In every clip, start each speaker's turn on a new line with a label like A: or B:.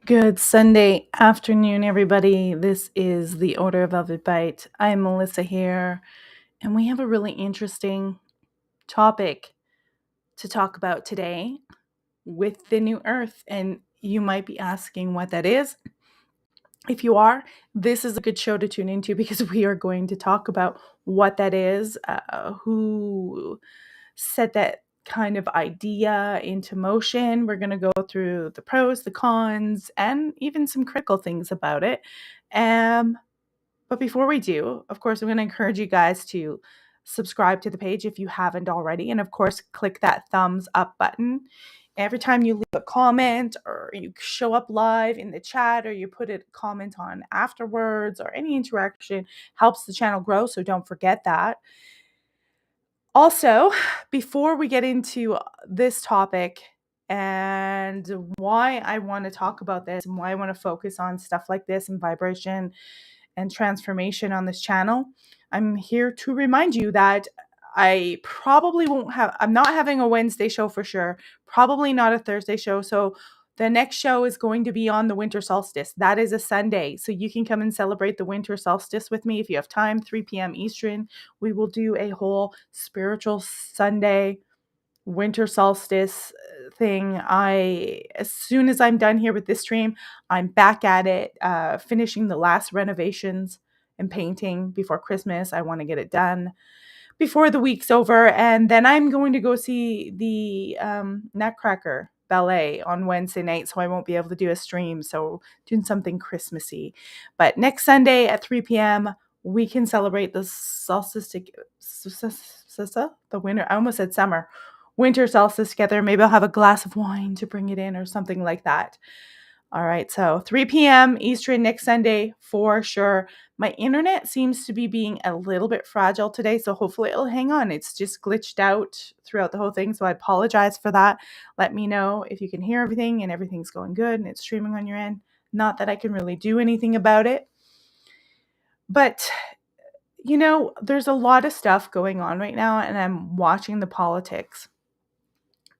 A: Good Sunday afternoon, everybody. This is the Order of Velvet Bite. I'm Melissa here, and we have a really interesting topic to talk about today with the new Earth. And you might be asking what that is. If you are, this is a good show to tune into because we are going to talk about what that is, who set that kind of idea into motion. We're going to go through the pros, the cons, and even some critical things about it. But before we do, of course, I'm going to encourage you guys to subscribe to the page if you haven't already. And of course, click that thumbs up button. Every time you leave a comment or you show up live in the chat or you put a comment on afterwards or any interaction helps the channel grow. So don't forget that. Also, before we get into this topic and why I want to talk about this and why I want to focus on stuff like this and vibration and transformation on this channel, I'm here to remind you that I'm not having a Wednesday show for sure, probably not a Thursday show. So the next show is going to be on the winter solstice. That is a Sunday. So you can come and celebrate the winter solstice with me if you have time, 3 p.m. Eastern. We will do a whole spiritual Sunday winter solstice thing. As soon as I'm done here with this stream, I'm back at it, finishing the last renovations and painting before Christmas. I want to get it done before the week's over, and then I'm going to go see the Nutcracker ballet on Wednesday night, so I won't be able to do a stream, so doing something Christmassy. But next Sunday at 3 p.m., we can celebrate the solstice, the winter, I almost said summer, winter solstice together. Maybe I'll have a glass of wine to bring it in or something like that. All right, so 3 p.m. Eastern next Sunday for sure. My internet seems to be being a little bit fragile today, so hopefully it'll hang on. It's just glitched out throughout the whole thing, so I apologize for that. Let me know if you can hear everything and everything's going good and it's streaming on your end. Not that I can really do anything about it. But, there's a lot of stuff going on right now, and I'm watching the politics.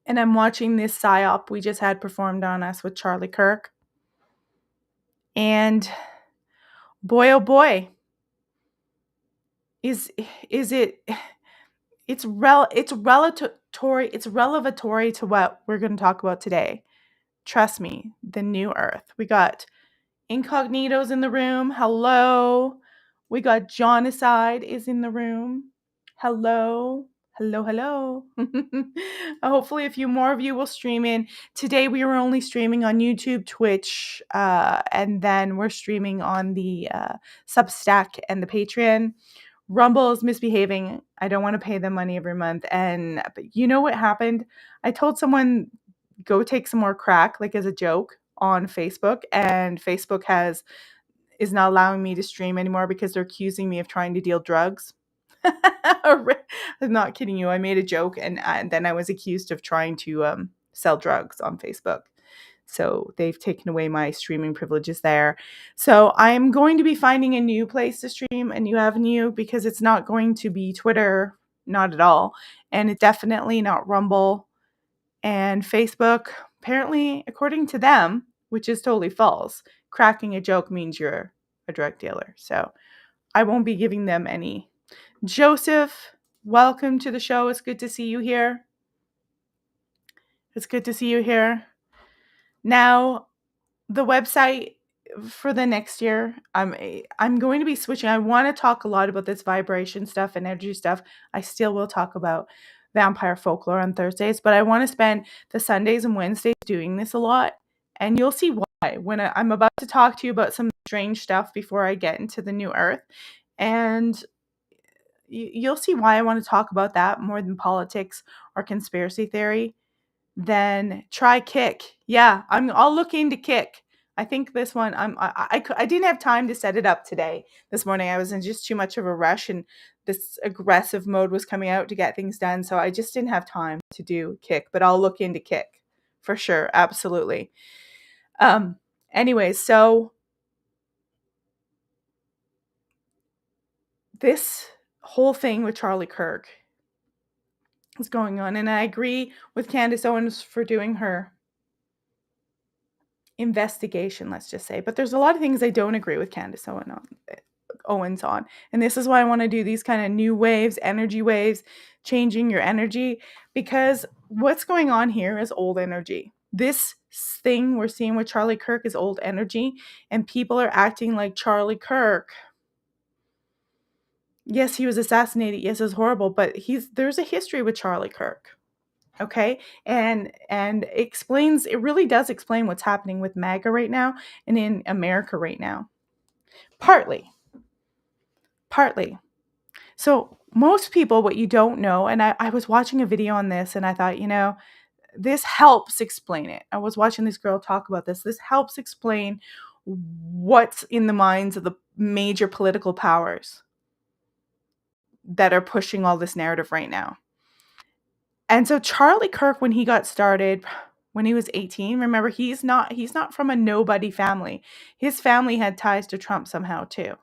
A: And I'm watching this psyop we just had performed on us with Charlie Kirk. And boy, oh boy, is it it's relevatory to what we're going to talk about today. Trust me, the new Earth. We got incognitos in the room. Hello. We got Jonocide is in the room. Hello. Hello. Hopefully a few more of you will stream in. Today we were only streaming on YouTube, Twitch, and then we're streaming on the Substack and the Patreon. Rumble is misbehaving. I don't want to pay them money every month. But you know what happened? I told someone go take some more crack, like as a joke, on Facebook, and Facebook is not allowing me to stream anymore because they're accusing me of trying to deal drugs. I'm not kidding you. I made a joke, and then I was accused of trying to sell drugs on Facebook. So they've taken away my streaming privileges there. So I'm going to be finding a new place to stream, a new avenue, because it's not going to be Twitter, not at all. And it's definitely not Rumble and Facebook. Apparently, according to them, which is totally false, cracking a joke means you're a drug dealer. So I won't be giving them any. Joseph, welcome to the show. It's good to see you here. Now, the website for the next year, I'm going to be switching. I want to talk a lot about this vibration stuff and energy stuff. I still will talk about vampire folklore on Thursdays, but I want to spend the Sundays and Wednesdays doing this a lot, and you'll see why when I'm about to talk to you about some strange stuff before I get into the new Earth, and you'll see why I want to talk about that more than politics or conspiracy theory. Then try Kick. Yeah, I'll look into Kick. I think this one I didn't have time to set it up today. This morning I was in just too much of a rush, and this aggressive mode was coming out to get things done, so I just didn't have time to do Kick, but I'll look into Kick for sure. Absolutely. Anyways, so this whole thing with Charlie Kirk is going on, and I agree with Candace Owens for doing her investigation, let's just say. But there's a lot of things I don't agree with Candace Owens on. And this is why I want to do these kind of new waves, energy waves, changing your energy, because what's going on here is old energy. This thing we're seeing with Charlie Kirk is old energy, and people are acting like Charlie Kirk. Yes, he was assassinated. Yes, it's horrible, but there's a history with Charlie Kirk. Okay, and it really does explain what's happening with MAGA right now and in America right now. Partly. So most people, what you don't know, and I was watching a video on this and I thought, this helps explain it. I was watching this girl talk about this. This helps explain what's in the minds of the major political powers that are pushing all this narrative right now. And so Charlie Kirk, when he got started, when he was 18, remember, he's not from a nobody family. His family had ties to Trump somehow too.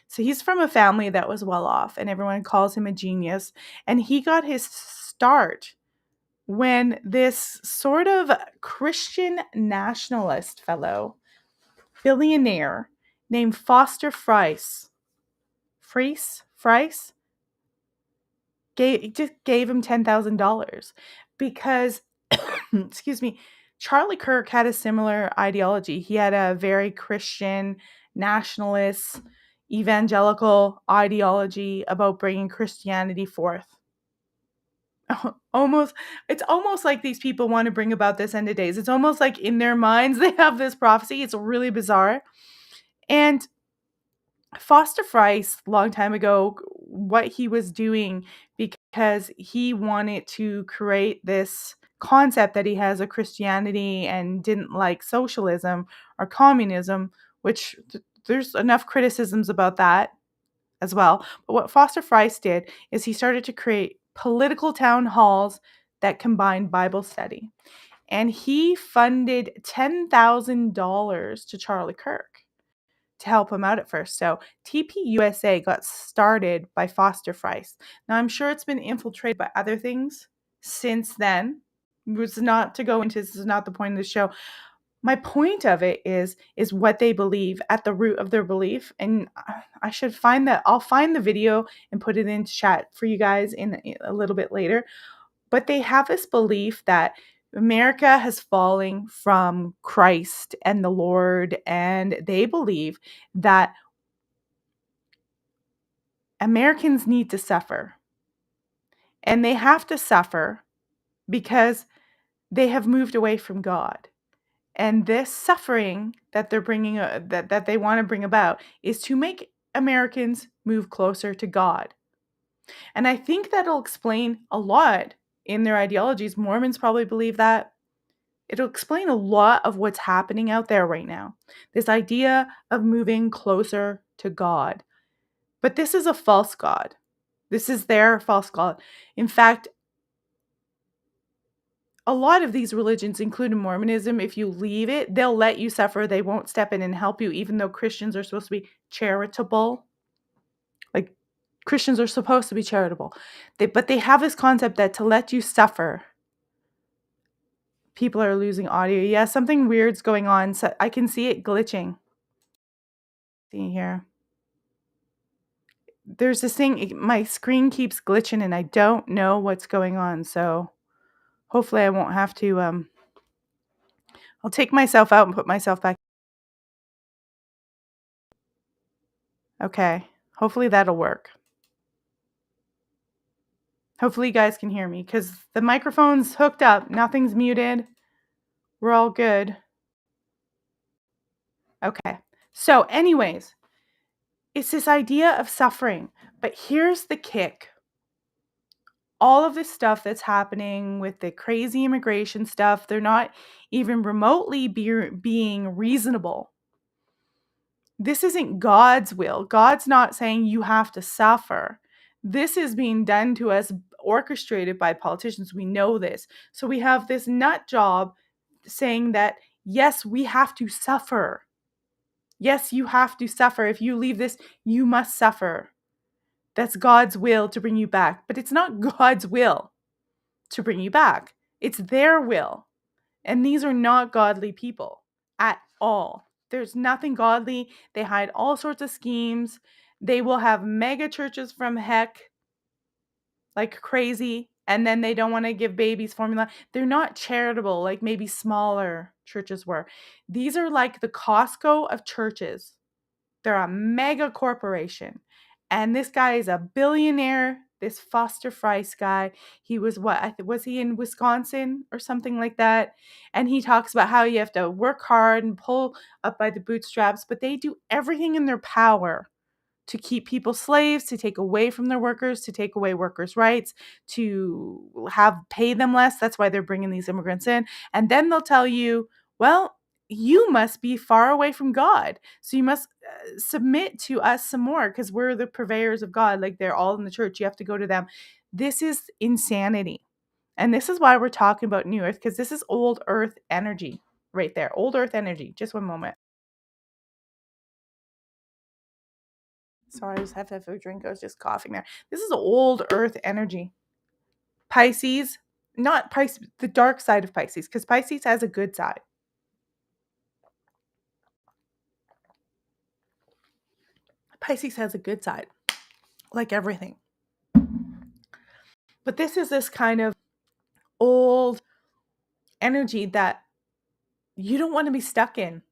A: So he's from a family that was well off, and everyone calls him a genius. And he got his start when this sort of Christian nationalist fellow, billionaire named Foster Friess, just gave him $10,000 because, excuse me, Charlie Kirk had a similar ideology. He had a very Christian, nationalist, evangelical ideology about bringing Christianity forth. It's almost like these people want to bring about this end of days. It's almost like in their minds they have this prophecy. It's really bizarre. And Foster Friess, long time ago, what he was doing, because he wanted to create this concept that he has of Christianity and didn't like socialism or communism, which there's enough criticisms about that as well. But what Foster Friess did is he started to create political town halls that combined Bible study. And he funded $10,000 to Charlie Kirk to help him out at first. So TPUSA got started by Foster Friess. Now I'm sure it's been infiltrated by other things since then. This is not to go into, this is not the point of the show. My point of it is what they believe at the root of their belief. And I should find that. I'll find the video and put it in chat for you guys in a little bit later. But they have this belief that America has fallen from Christ and the Lord, and they believe that Americans need to suffer. And they have to suffer because they have moved away from God. And this suffering that they're bringing, that they want to bring about, is to make Americans move closer to God. And I think that'll explain a lot in their ideologies. Mormons probably believe that. It'll explain a lot of what's happening out there right now. This idea of moving closer to God. But this is a false God. This is their false God. In fact, a lot of these religions, including Mormonism, if you leave it, they'll let you suffer. They won't step in and help you, even though Christians are supposed to be charitable. Like, Christians are supposed to be charitable. But they have this concept that to let you suffer. People are losing audio. Yeah, something weird's going on. So I can see it glitching. See here. There's this thing, my screen keeps glitching and I don't know what's going on. So hopefully I won't have to, I'll take myself out and put myself back. Okay. Hopefully that'll work. Hopefully you guys can hear me because the microphone's hooked up. Nothing's muted. We're all good. Okay. So anyways, it's this idea of suffering. But here's the kick. All of this stuff that's happening with the crazy immigration stuff, they're not even remotely being reasonable. This isn't God's will. God's not saying you have to suffer. This is being done to us, orchestrated by politicians. We know this. So we have this nut job saying that, yes, we have to suffer. Yes, you have to suffer. If you leave this, you must suffer. That's God's will to bring you back. But it's not God's will to bring you back. It's their will. And these are not godly people at all. There's nothing godly. They hide all sorts of schemes. They will have mega churches from heck like crazy, and then they don't want to give babies formula. They're not charitable like maybe smaller churches were. These are like the Costco of churches. They're a mega corporation. And this guy is a billionaire, this Foster Price guy. He was was he in Wisconsin or something like that? And he talks about how you have to work hard and pull up by the bootstraps, but they do everything in their power to keep people slaves, to take away from their workers, to take away workers' rights, to have pay them less. That's why they're bringing these immigrants in. And then they'll tell you, well, you must be far away from God. So you must submit to us some more because we're the purveyors of God. Like they're all in the church. You have to go to them. This is insanity. And this is why we're talking about New Earth, because this is old Earth energy right there. Old Earth energy. Just one moment. Sorry, I just have to have a drink. I was just coughing there. This is old Earth energy. Pisces, not Pisces, the dark side of Pisces, because Pisces has a good side. Pisces has a good side, like everything. But this is this kind of old energy that you don't want to be stuck in.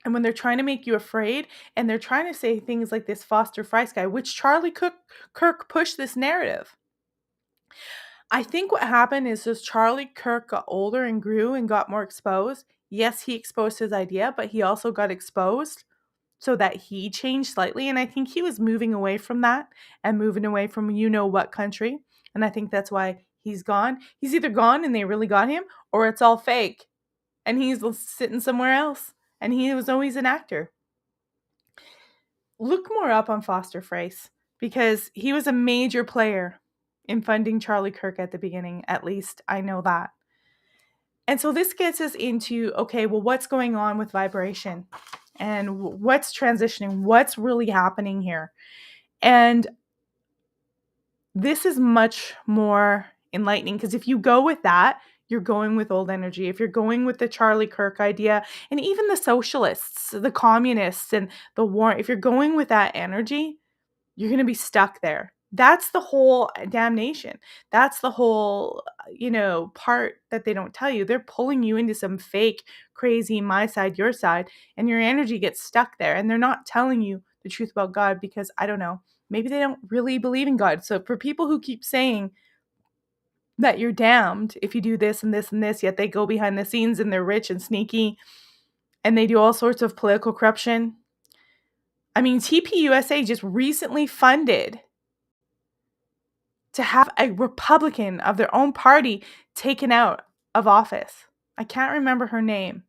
A: And when they're trying to make you afraid, and they're trying to say things like this Foster Price guy, which Charlie Kirk pushed this narrative. I think what happened is as Charlie Kirk got older and grew and got more exposed, yes, he exposed his idea, but he also got exposed so that he changed slightly. And I think he was moving away from that and moving away from you know what country. And I think that's why he's gone. He's either gone and they really got him, or it's all fake and he's sitting somewhere else. And he was always an actor. Look more up on Foster Price because he was a major player in funding Charlie Kirk at the beginning. At least I know that. And so this gets us into, okay, well, what's going on with vibration and what's transitioning? What's really happening here? And this is much more enlightening because if you go with that, you're going with old energy. If you're going with the Charlie Kirk idea and even the socialists, the communists and the war, if you're going with that energy, you're going to be stuck there. That's the whole damnation. That's the whole, part that they don't tell you. They're pulling you into some fake, crazy, my side, your side, and your energy gets stuck there. And they're not telling you the truth about God because, I don't know, maybe they don't really believe in God. So for people who keep saying that you're damned if you do this and this and this, yet they go behind the scenes and they're rich and sneaky and they do all sorts of political corruption. I mean, TPUSA just recently funded to have a Republican of their own party taken out of office. I can't remember her name.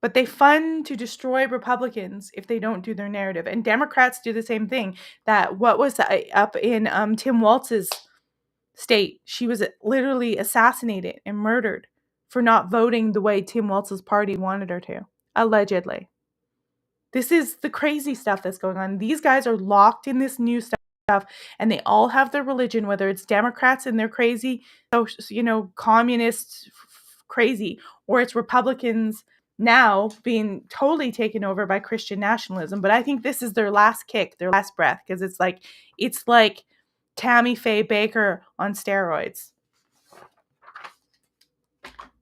A: But they fund to destroy Republicans if they don't do their narrative. And Democrats do the same thing. That what was up in Tim Walz's state? She was literally assassinated and murdered for not voting the way Tim Walz's party wanted her to, allegedly. This is the crazy stuff that's going on. These guys are locked in this new stuff. And they all have their religion, whether it's Democrats and they're crazy, communists crazy, or it's Republicans now being totally taken over by Christian nationalism. But I think this is their last kick, their last breath, because it's like Tammy Faye Baker on steroids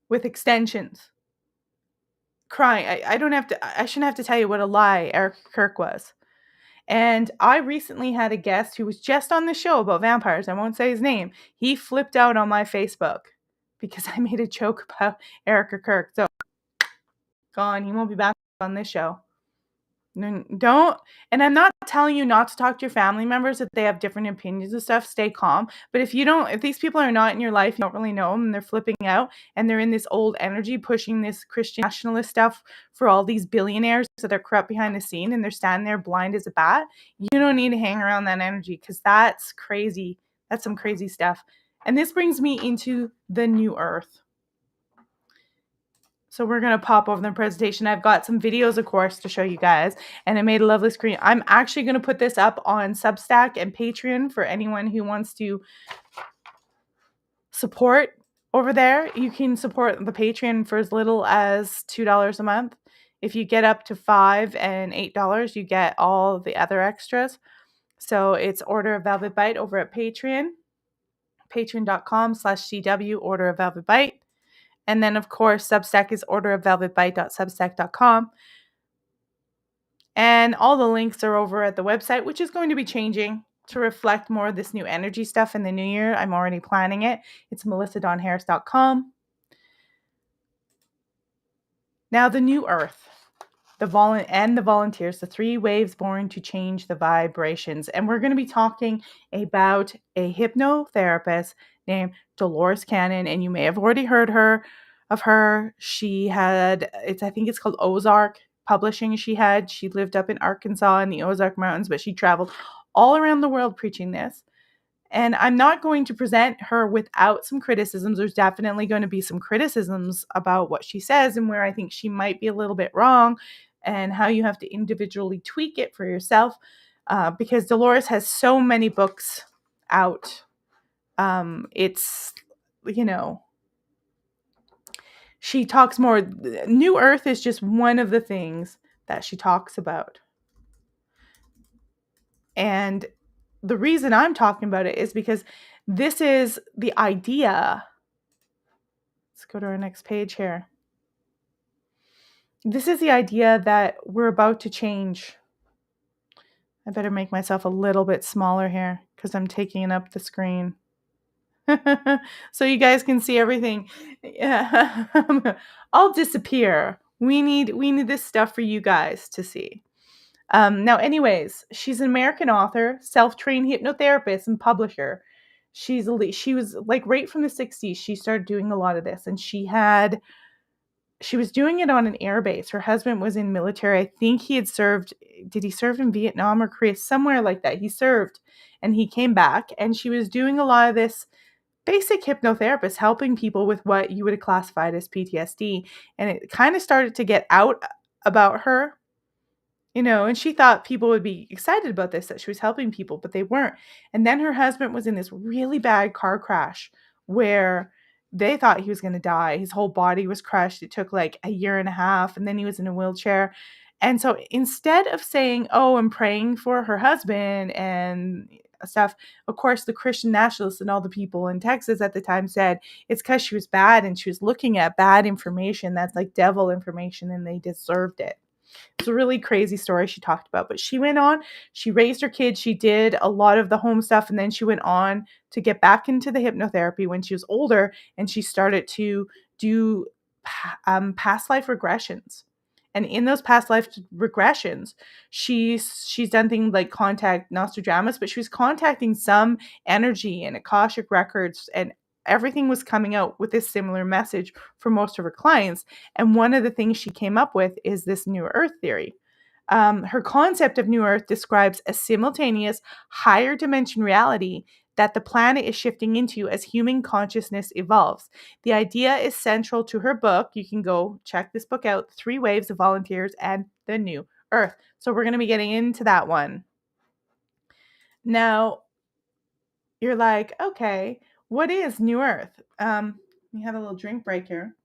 A: with extensions. Crying. I shouldn't have to tell you what a lie Eric Kirk was. And I recently had a guest who was just on the show about vampires. I won't say his name. He flipped out on my Facebook because I made a joke about Erica Kirk. So, gone. He won't be back on this show. Don't. And I'm not telling you not to talk to your family members if they have different opinions and stuff. Stay calm. But if these people are not in your life, you don't really know them, and they're flipping out, and they're in this old energy pushing this Christian nationalist stuff for all these billionaires, so they're corrupt behind the scene, and they're standing there blind as a bat. You don't need to hang around that energy because that's crazy. That's some crazy stuff. And this brings me into the new earth. So we're going to pop over the presentation. I've got some videos, of course, to show you guys. And I made a lovely screen. I'm actually going to put this up on Substack and Patreon for anyone who wants to support Over there, you can support the Patreon for as little as $2 a month. If you get up to $5 and $8, you get all the other extras. So it's Order of Velvet Bite over at Patreon, patreon.com/CW Order of Velvet Bite. And then, of course, Substack is orderofvelvetbite.substack.com. And all the links are over at the website, which is going to be changing to reflect more of this new energy stuff in the new year. I'm already planning it. It's melissadonharris.com. Now, the new earth, the volunteers, the 3 waves born to change the vibrations. And we're going to be talking about a hypnotherapist named Dolores Cannon. And you may have already heard of her. She had, I think it's called Ozark Publishing. She lived up in Arkansas in the Ozark Mountains, but she traveled all around the world preaching this. And I'm not going to present her without some criticisms. There's definitely going to be some criticisms about what she says and where I think she might be a little bit wrong and how you have to individually tweak it for yourself, because Dolores has so many books out. It's, she talks more. New Earth is just one of the things that she talks about. And the reason I'm talking about it is because this is the idea. Let's go to our next page here. This is the idea that we're about to change. I better make myself a little bit smaller here because I'm taking up the screen. So you guys can see everything. Yeah. I'll disappear. We need this stuff for you guys to see. Now, anyways, she's an American author, self-trained hypnotherapist, and publisher. She was like right from the 60s. She started doing a lot of this, and she was doing it on an air base. Her husband was in military. I think he had served. Did he serve in Vietnam or Korea? Somewhere like that. He served, and he came back, and she was doing a lot of this basic hypnotherapist, helping people with what you would have classified as PTSD. And it kind of started to get out about her, and she thought people would be excited about this, that she was helping people, but they weren't. And then her husband was in this really bad car crash where they thought he was going to die. His whole body was crushed. It took like a year and a half, and then he was in a wheelchair. And so instead of saying, oh, I'm praying for her husband and stuff, of course, the Christian nationalists and all the people in Texas at the time said it's because she was bad and she was looking at bad information that's like devil information and they deserved it. It's a really crazy story she talked about, but she went on, she raised her kids, she did a lot of the home stuff, and then she went on to get back into the hypnotherapy when she was older, and she started to do past life regressions. And in those past life regressions, she's done things like contact Nostradamus, but she was contacting some energy and Akashic records, and everything was coming out with this similar message for most of her clients. And one of the things she came up with is this New Earth theory. Her concept of New Earth describes a simultaneous higher dimension reality that the planet is shifting into as human consciousness evolves. The idea is central to her book. You can go check this book out, 3 Waves of Volunteers and the New Earth. So we're going to be getting into that one. Now, you're like, okay, what is New Earth? We have a little drink break here.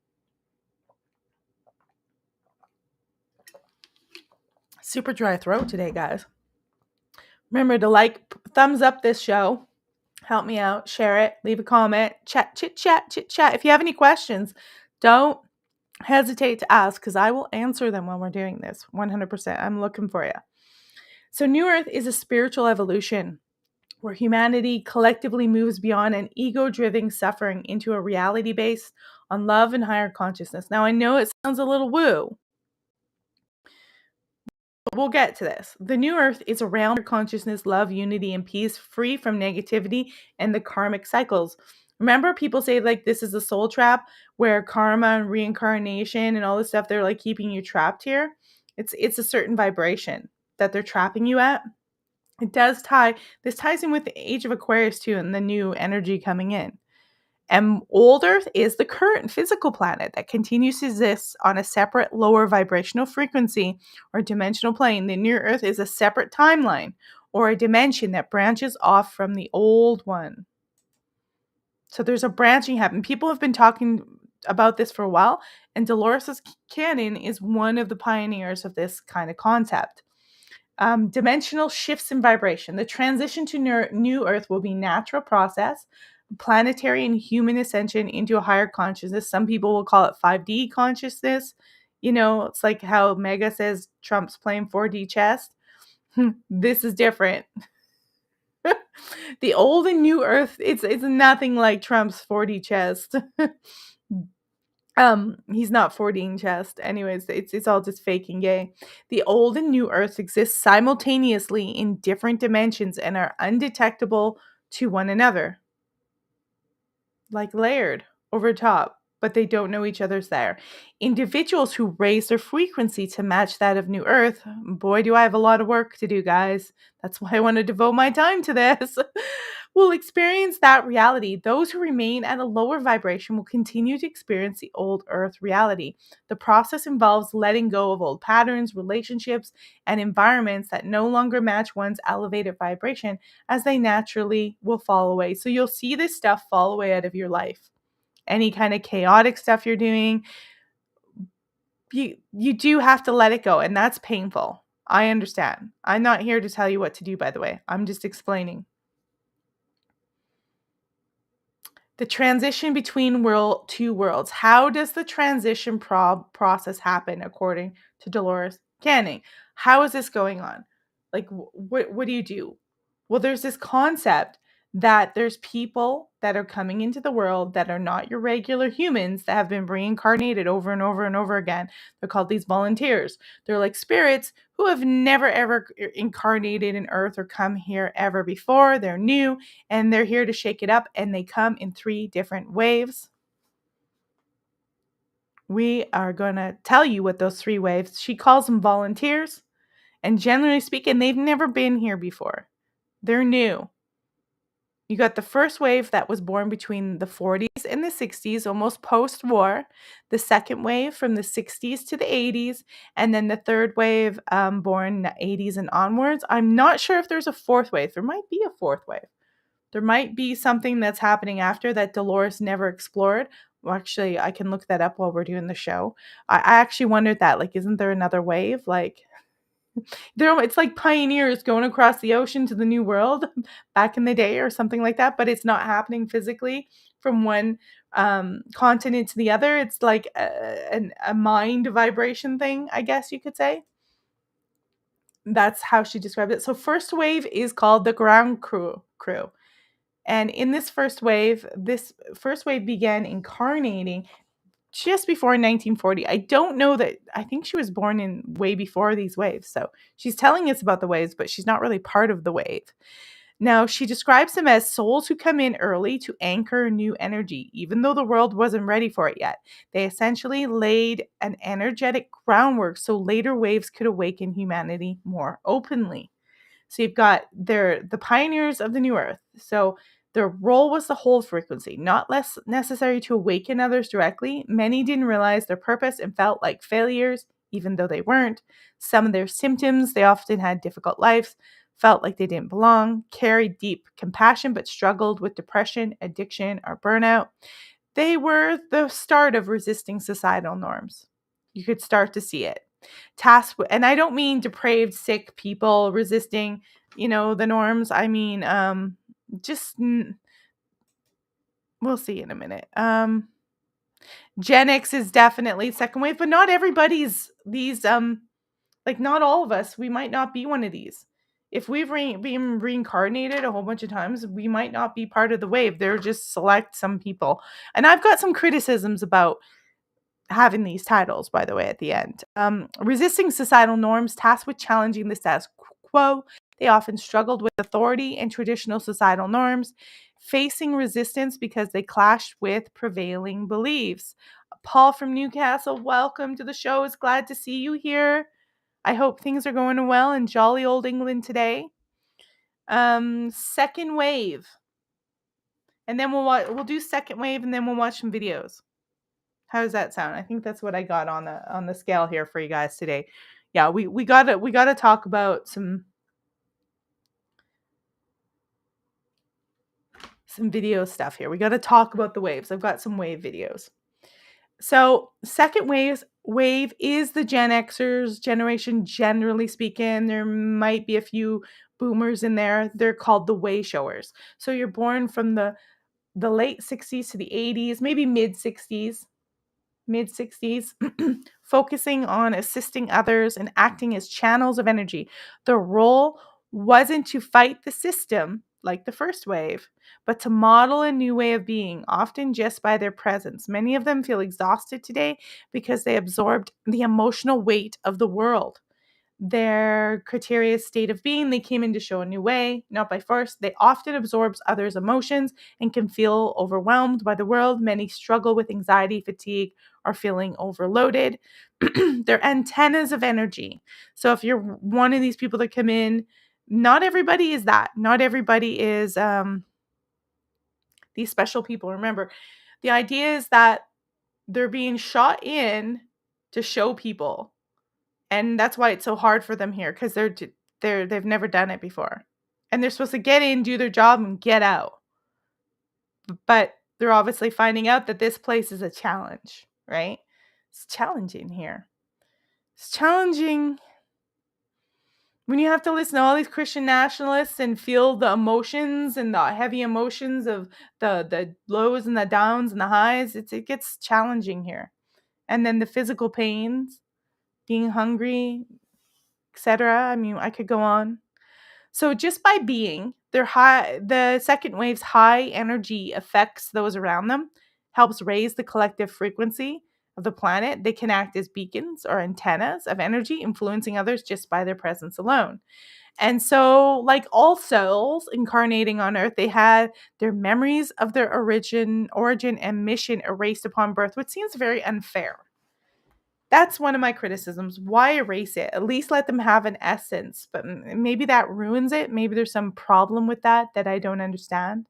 A: Super dry throat today, guys. Remember to thumbs up this show. Help me out, share it, leave a comment, chit chat. If you have any questions, don't hesitate to ask because I will answer them when we're doing this. 100%. I'm looking for you. So New Earth is a spiritual evolution where humanity collectively moves beyond an ego-driven suffering into a reality based on love and higher consciousness. Now, I know it sounds a little woo, but we'll get to this. The New Earth is around consciousness, love, unity, and peace, free from negativity and the karmic cycles. Remember, people say like this is a soul trap where karma and reincarnation and all this stuff, they're like keeping you trapped here. It's a certain vibration that they're trapping you at. This ties in with the age of Aquarius too and the new energy coming in. And old Earth is the current physical planet that continues to exist on a separate lower vibrational frequency or dimensional plane. The new Earth is a separate timeline or a dimension that branches off from the old one. So there's a branching happening. People have been talking about this for a while, and Dolores Cannon is one of the pioneers of this kind of concept. Dimensional shifts in vibration. The transition to new Earth will be natural process, planetary and human ascension into a higher consciousness. Some people will call it 5D consciousness. You know, it's like how Mega says Trump's playing 4D chess. This is different. The old and new Earth, it's nothing like Trump's 4D chess. He's not 4D chess. Anyways, it's all just faking gay. The old and new Earth exist simultaneously in different dimensions and are undetectable to one another, like layered over top, but they don't know each other's there. Individuals who raise their frequency to match that of New Earth, boy, do I have a lot of work to do, guys. That's why I want to devote my time to this. Will experience that reality. Those who remain at a lower vibration will continue to experience the old Earth reality. The process involves letting go of old patterns, relationships, and environments that no longer match one's elevated vibration, as they naturally will fall away. So you'll see this stuff fall away out of your life. Any kind of chaotic stuff you're doing, you do have to let it go, and that's painful. I understand. I'm not here to tell you what to do, by the way. I'm just explaining. The transition between two worlds. How does the transition process happen according to Dolores Cannon? How is this going on? Like, what do you do? Well, there's this concept that there's people that are coming into the world that are not your regular humans that have been reincarnated over and over and over again. They're called these volunteers. They're like spirits who have never ever incarnated in Earth or come here ever before. They're new and they're here to shake it up, and they come in 3 different waves. We are going to tell you what those 3 waves. She calls them volunteers, and generally speaking, they've never been here before. They're new. You got the first wave that was born between the 40s and the 60s, almost post-war. The second wave from the 60s to the 80s. And then the third wave born the 80s and onwards. I'm not sure if there's a fourth wave. There might be a fourth wave. There might be something that's happening after that Dolores never explored. Well, actually, I can look that up while we're doing the show. I actually wondered that. Like, isn't there another wave? Like, it's like pioneers going across the ocean to the new world back in the day or something like that, but it's not happening physically from one continent to the other. It's like a mind vibration thing, I guess you could say. That's how she described it. So first wave is called the ground crew. And in this first wave began incarnating just before 1940. I don't know that. I think she was born in way before these waves. So she's telling us about the waves, but she's not really part of the wave. Now, she describes them as souls who come in early to anchor new energy, even though the world wasn't ready for it yet. They essentially laid an energetic groundwork so later waves could awaken humanity more openly. So you've got the pioneers of the new earth. So their role was to hold frequency, not less necessary to awaken others directly. Many didn't realize their purpose and felt like failures, even though they weren't. Some of their symptoms, they often had difficult lives, felt like they didn't belong, carried deep compassion, but struggled with depression, addiction, or burnout. They were the start of resisting societal norms. You could start to see it. And I don't mean depraved, sick people resisting, the norms. I mean, we'll see in a minute. Gen X is definitely second wave, but not everybody's these, like not all of us, we might not be one of these. If we've been reincarnated a whole bunch of times, we might not be part of the wave. They're just select some people. And I've got some criticisms about having these titles, by the way, at the end. Resisting societal norms, tasked with challenging the status quo. They often struggled with authority and traditional societal norms, facing resistance because they clashed with prevailing beliefs. Paul from Newcastle, welcome to the show. It's glad to see you here. I hope things are going well in jolly old England today. Second wave. And then we'll do second wave, and then we'll watch some videos. How does that sound? I think that's what I got on the scale here for you guys today. Yeah, we gotta talk about some some video stuff here. We got to talk about the waves. I've got some wave videos. So second wave is the Gen Xers generation, generally speaking. There might be a few boomers in there. They're called the way showers. So you're born from the late 60s to the 80s, maybe mid 60s, focusing on assisting others and acting as channels of energy. The role wasn't to fight the system like the first wave, but to model a new way of being, often just by their presence. Many of them feel exhausted today because they absorbed the emotional weight of the world. Their criteria state of being, they came in to show a new way, not by force. They often absorbs others' emotions and can feel overwhelmed by the world. Many struggle with anxiety, fatigue, or feeling overloaded. They're antennas of energy. So if you're one of these people that come in, not everybody is that. Not everybody is these special people. Remember, the idea is that they're being shot in to show people. And that's why it's so hard for them here, because they've never done it before. And they're supposed to get in, do their job, and get out. But they're obviously finding out that this place is a challenge, right? It's challenging here. It's challenging when you have to listen to all these Christian nationalists and feel the emotions and the heavy emotions of the lows and the downs and the highs. It gets challenging here. And then the physical pains, being hungry, etc. I mean, I could go on. So just by being, the second wave's high energy affects those around them, helps raise the collective frequency of the planet. They can act as beacons or antennas of energy, influencing others just by their presence alone. And so, like all souls incarnating on Earth, they had their memories of their origin and mission erased upon birth, which seems very unfair. That's one of my criticisms. Why erase it? At least let them have an essence. But maybe that ruins it. Maybe there's some problem with that I don't understand.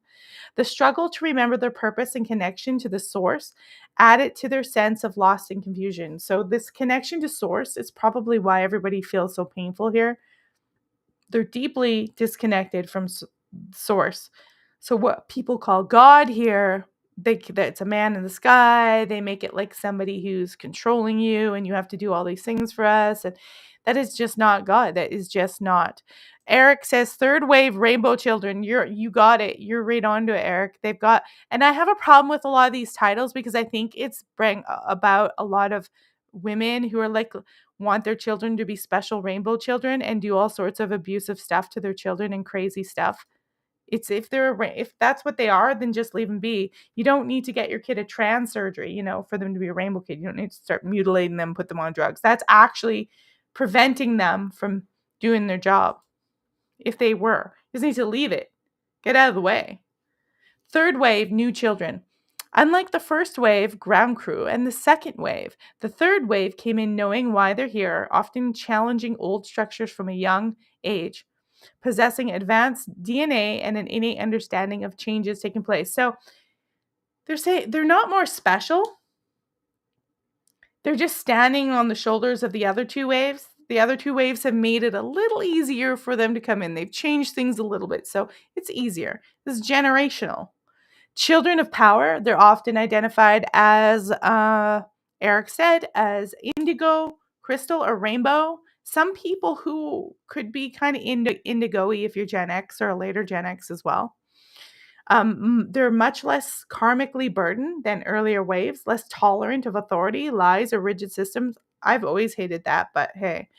A: The struggle to remember their purpose and connection to the source added to their sense of loss and confusion. So this connection to source is probably why everybody feels so painful here. They're deeply disconnected from source. So what people call God here, it's a man in the sky. They make it like somebody who's controlling you and you have to do all these things for us. And that is just not God. That is just not. Eric says, third wave rainbow children. You got it. You're right onto it, Eric. They've got, and I have a problem with a lot of these titles because I think it's bring about a lot of women who are like, want their children to be special rainbow children and do all sorts of abusive stuff to their children and crazy stuff. It's if that's what they are, then just leave them be. You don't need to get your kid a trans surgery, for them to be a rainbow kid. You don't need to start mutilating them, put them on drugs. That's actually preventing them from doing their job. If they were, you just need to leave it. Get out of the way. Third wave, new children. Unlike the first wave, ground crew, and the second wave, the third wave came in knowing why they're here, often challenging old structures from a young age, possessing advanced DNA and an innate understanding of changes taking place. So they're not more special. They're just standing on the shoulders of the other two waves. The other two waves have made it a little easier for them to come in. They've changed things a little bit, so it's easier. This is generational. Children of power, they're often identified as, Eric said, as indigo, crystal, or rainbow. Some people who could be kind of indigo-y if you're Gen X or a later Gen X as well. They're much less karmically burdened than earlier waves, less tolerant of authority, lies, or rigid systems. I've always hated that, but hey.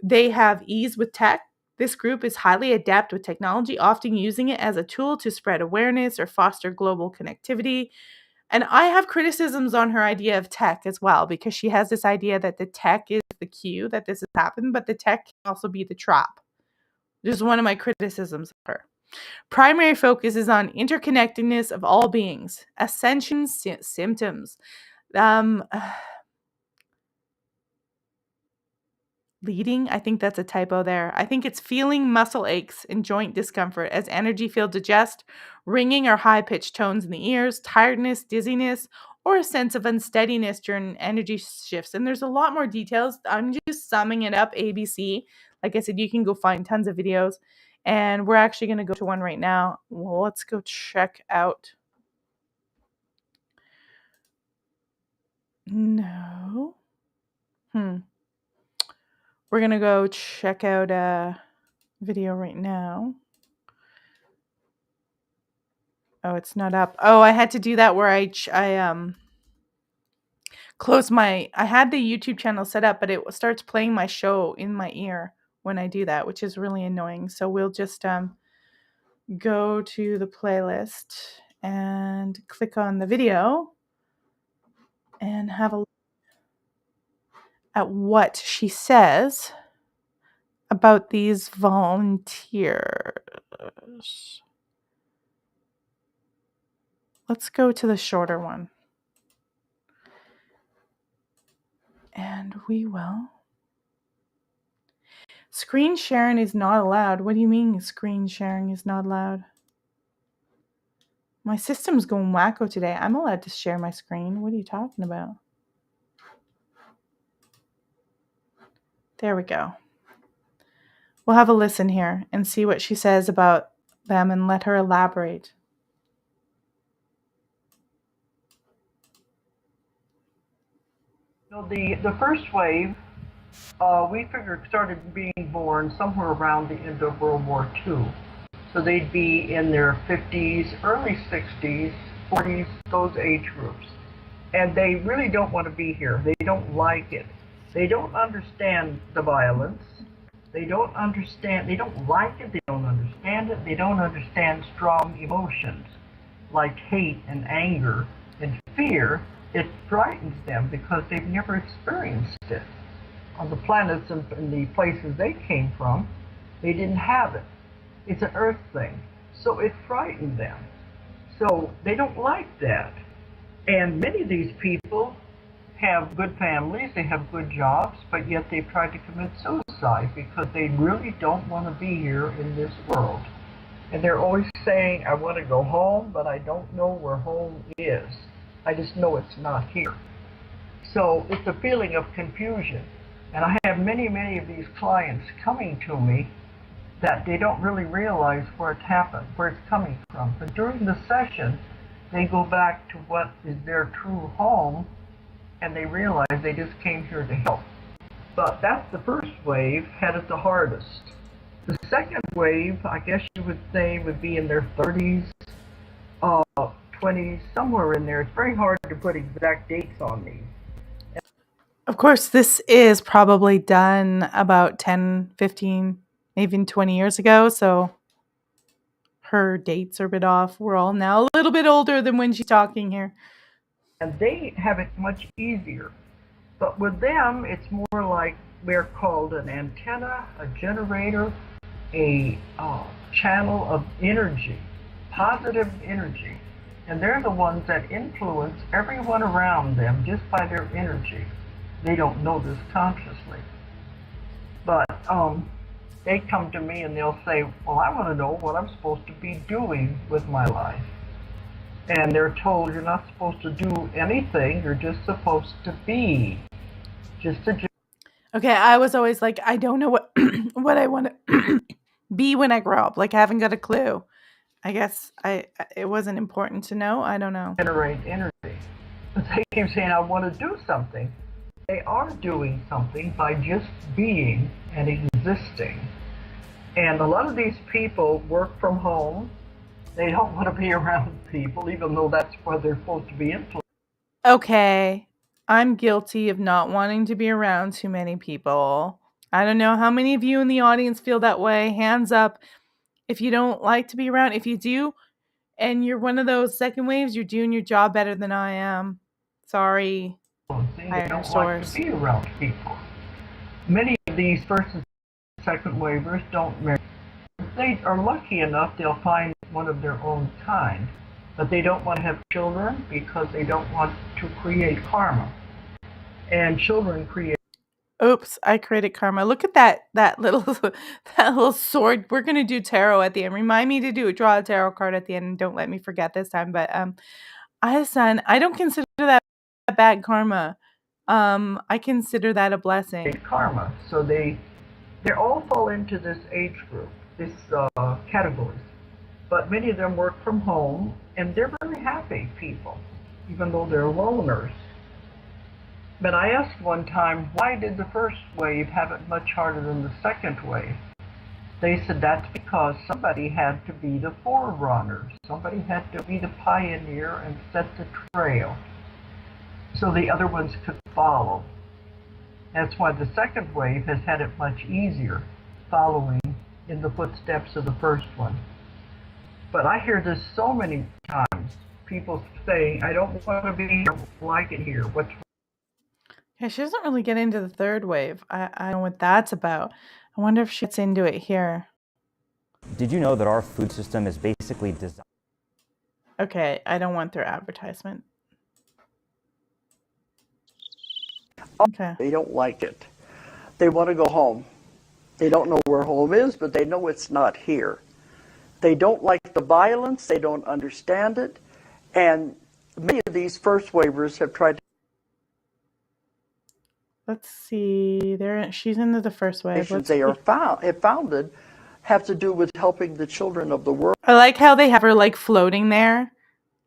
A: They have ease with tech. This group is highly adept with technology, often using it as a tool to spread awareness or foster global connectivity. And I have criticisms on her idea of tech as well, because she has this idea that the tech is the cue that this has happened, but the tech can also be the trap. This is one of my criticisms of her. Primary focus is on interconnectedness of all beings. Ascension symptoms. Leading, I think that's a typo there. I think it's feeling muscle aches and joint discomfort as energy fields adjust, ringing or high-pitched tones in the ears, tiredness, dizziness, or a sense of unsteadiness during energy shifts. And there's a lot more details. I'm just summing it up, ABC. Like I said, you can go find tons of videos. And we're actually going to go to one right now. Well, let's go check out. No. We're going to go check out a video right now. Oh, it's not up. Oh, I had to do that where I close I had the YouTube channel set up, but it starts playing my show in my ear when I do that, which is really annoying. So we'll just go to the playlist and click on the video and have a look at what she says about these volunteers. Let's go to the shorter one. And we will. Screen sharing is not allowed. What do you mean screen sharing is not allowed? My system's going wacko today. I'm allowed to share my screen. What are you talking about? There we go. We'll have a listen here and see what she says about them and let her elaborate.
B: So the first wave, we figured started being born somewhere around the end of World War II. So they'd be in their 50s, early 60s, 40s, those age groups. And they really don't want to be here. They don't like it. They don't understand the violence. They don't understand, they don't like it, they don't understand it, they don't understand strong emotions like hate and anger and fear. It frightens them because they've never experienced it. On the planets and the places they came from, they didn't have it. It's an earth thing. So it frightened them. So they don't like that. And many of these people have good families, they have good jobs, but yet they've tried to commit suicide because they really don't want to be here in this world. And they're always saying, I want to go home, but I don't know where home is. I just know it's not here. So it's a feeling of confusion. And I have many, many of these clients coming to me that they don't really realize where it's happened, where it's coming from. But during the session, they go back to what is their true home, and they realize they just came here to help. But that's the first wave, had it the hardest. The second wave, I guess you would say, would be in their 30s, 20s, somewhere in there. It's very hard to put exact dates on these.
A: Of course, this is probably done about 10, 15, maybe 20 years ago, so her dates are a bit off. We're all now a little bit older than when she's talking here.
B: And they have it much easier. But with them, it's more like we're called an antenna, a generator, a channel of energy, positive energy. And they're the ones that influence everyone around them just by their energy. They don't know this consciously. But they come to me and they'll say, well, I want to know what I'm supposed to be doing with my life. And they're told you're not supposed to do anything, you're just supposed to be.
A: Okay, I was always like, I don't know what what I want to be when I grow up. Like, I haven't got a clue. I guess it wasn't important to know. I don't know.
B: Generate energy. But they keep saying, I want to do something. They are doing something by just being and existing. And a lot of these people work from home. They don't want to be around people, even though that's where they're supposed to be influenced.
A: Okay, I'm guilty of not wanting to be around too many people. I don't know how many of you in the audience feel that way. Hands up if you don't like to be around. If you do, and you're one of those second waves, you're doing your job better than I am. Sorry.
B: They don't like to be around people. Many of these first and second waivers don't marry. If they are lucky enough, they'll find one of their own kind. But they don't want to have children because they don't want to create karma. And children create.
A: Oops, I created karma. Look at that little that little sword. We're gonna do tarot at the end. Remind me to draw a tarot card at the end, and don't let me forget this time. But I don't consider that bad karma. I consider that a blessing.
B: Karma. So they all fall into this age group. categories. But many of them work from home, and they're very happy people, even though they're loners. But I asked one time, why did the first wave have it much harder than the second wave? They said that's because somebody had to be the forerunner. Somebody had to be the pioneer and set the trail so the other ones could follow. That's why the second wave has had it much easier following in the footsteps of the first one. But I hear this so many times, people saying, I don't want to be here, I don't like it here. What's
A: Yeah, she doesn't really get into the third wave. I don't know what that's about. I wonder if she gets into it here.
C: Did you know that our food system is basically designed?
A: Okay, I don't want their advertisement. Okay.
D: They don't like it. They want to go home. They don't know where home is, but they know it's not here. They don't like the violence. They don't understand it. And many of these first waivers have tried to.
A: Let's see. She's into the first wave.
D: They are founded have to do with helping the children of the world.
A: I like how they have her like floating there,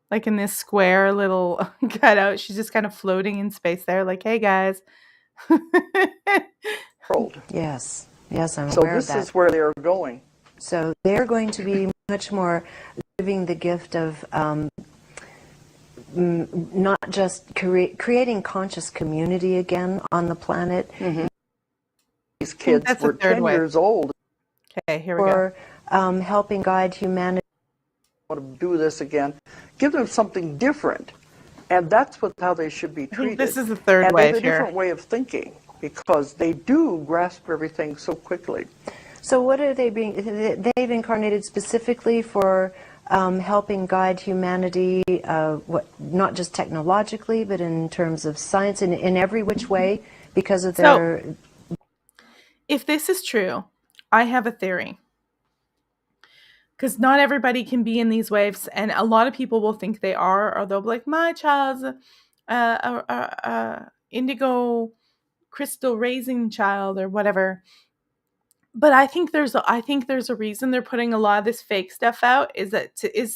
A: like in this square little cutout. She's just kind of floating in space there, like, hey guys.
E: Yes, yes, I'm
D: So
E: aware of
D: this
E: that.
D: is where they're going.
E: So they're going to be much more giving the gift of not just creating conscious community again on the planet.
D: Mm-hmm. These kids
A: that's
D: were
A: the third
D: 10
A: wave.
D: years old.
A: Okay, here we go.
E: Or helping guide humanity.
D: Want to do this again? Give them something different, and that's how they should be
A: I think
D: treated.
A: this is the third
D: and
A: wave
D: they have a
A: here.
D: different way of thinking because they do grasp everything so quickly.
E: So what are they being? They've incarnated specifically for helping guide humanity, not just technologically, but in terms of science, in every which way, because of their.
A: So, if this is true, I have a theory. Because not everybody can be in these waves, and a lot of people will think they are, or they'll be like, my child's indigo crystal raising child, or whatever. But I think there's a reason they're putting a lot of this fake stuff out is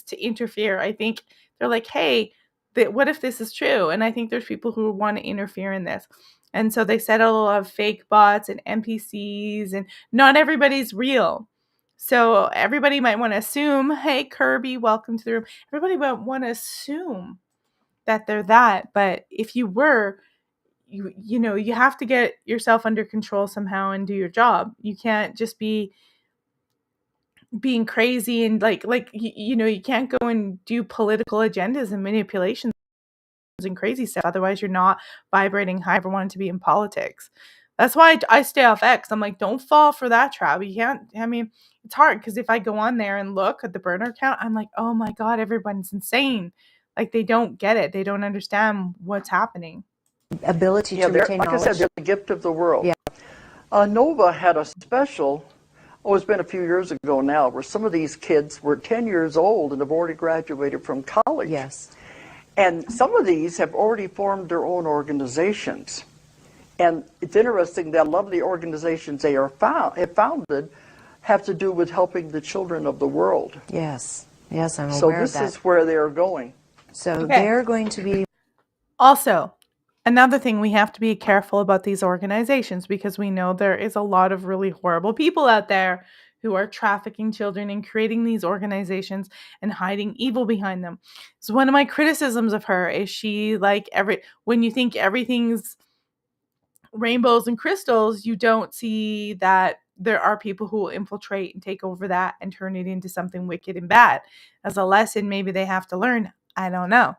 A: to interfere. I think they're like, hey, what if this is true? And I think there's people who want to interfere in this. And so they set out a lot of fake bots and NPCs, and not everybody's real. So everybody might want to assume, hey, Kirby, welcome to the room. Everybody might want to assume that they're that. But if you were, you have to get yourself under control somehow and do your job. You can't just be being crazy and you can't go and do political agendas and manipulations and crazy stuff. Otherwise, you're not vibrating high for wanting to be in politics. That's why I stay off X. I'm like, don't fall for that trap. You can't. I mean, it's hard because if I go on there and look at the burner count, I'm like, oh my God, everyone's insane. Like, they don't get it. They don't understand what's happening.
E: Ability to retain
D: like
E: knowledge.
D: I said, they're the gift of the world.
E: Yeah.
D: Nova had a special, it's been a few years ago now, where some of these kids were 10 years old and have already graduated from college.
E: Yes.
D: And some of these have already formed their own organizations. And it's interesting that a lot of the organizations they have founded have to do with helping the children of the world.
E: Yes. Yes, I'm
D: So
E: aware of that.
D: this is where they're going.
E: So they're going to be.
A: Also, another thing, we have to be careful about these organizations because we know there is a lot of really horrible people out there who are trafficking children and creating these organizations and hiding evil behind them. So one of my criticisms of her is she when you think everything's rainbows and crystals, you don't see that there are people who will infiltrate and take over that and turn it into something wicked and bad. As a lesson, maybe they have to learn. I don't know.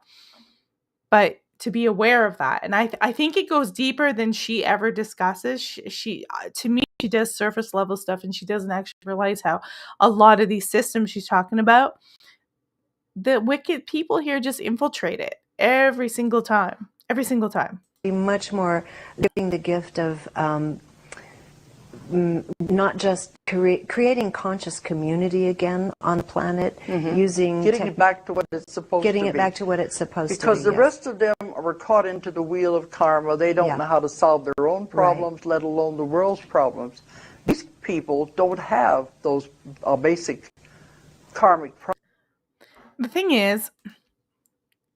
A: But to be aware of that. And I think it goes deeper than she ever discusses. She to me, she does surface level stuff and she doesn't actually realize how a lot of these systems she's talking about, the wicked people here just infiltrate it every single time. Every single time.
E: Be much more giving the gift of not just creating conscious community again on the planet, using
D: Getting it back to what it's supposed to be.
E: Getting it back to what it's supposed to be.
D: Because the rest of them were caught into the wheel of karma. They don't know how to solve their own problems, let alone the world's problems. These people don't have those basic karmic problems.
A: The thing is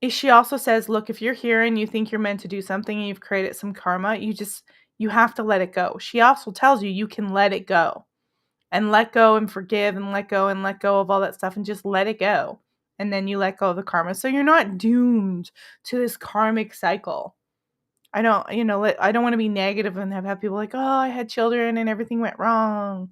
A: she also says, look, if you're here and you think you're meant to do something and you've created some karma, you have to let it go. She also tells you can let it go and let go and forgive and let go of all that stuff and just let it go. And then you let go of the karma. So you're not doomed to this karmic cycle. I don't want to be negative and have people like, oh, I had children and everything went wrong.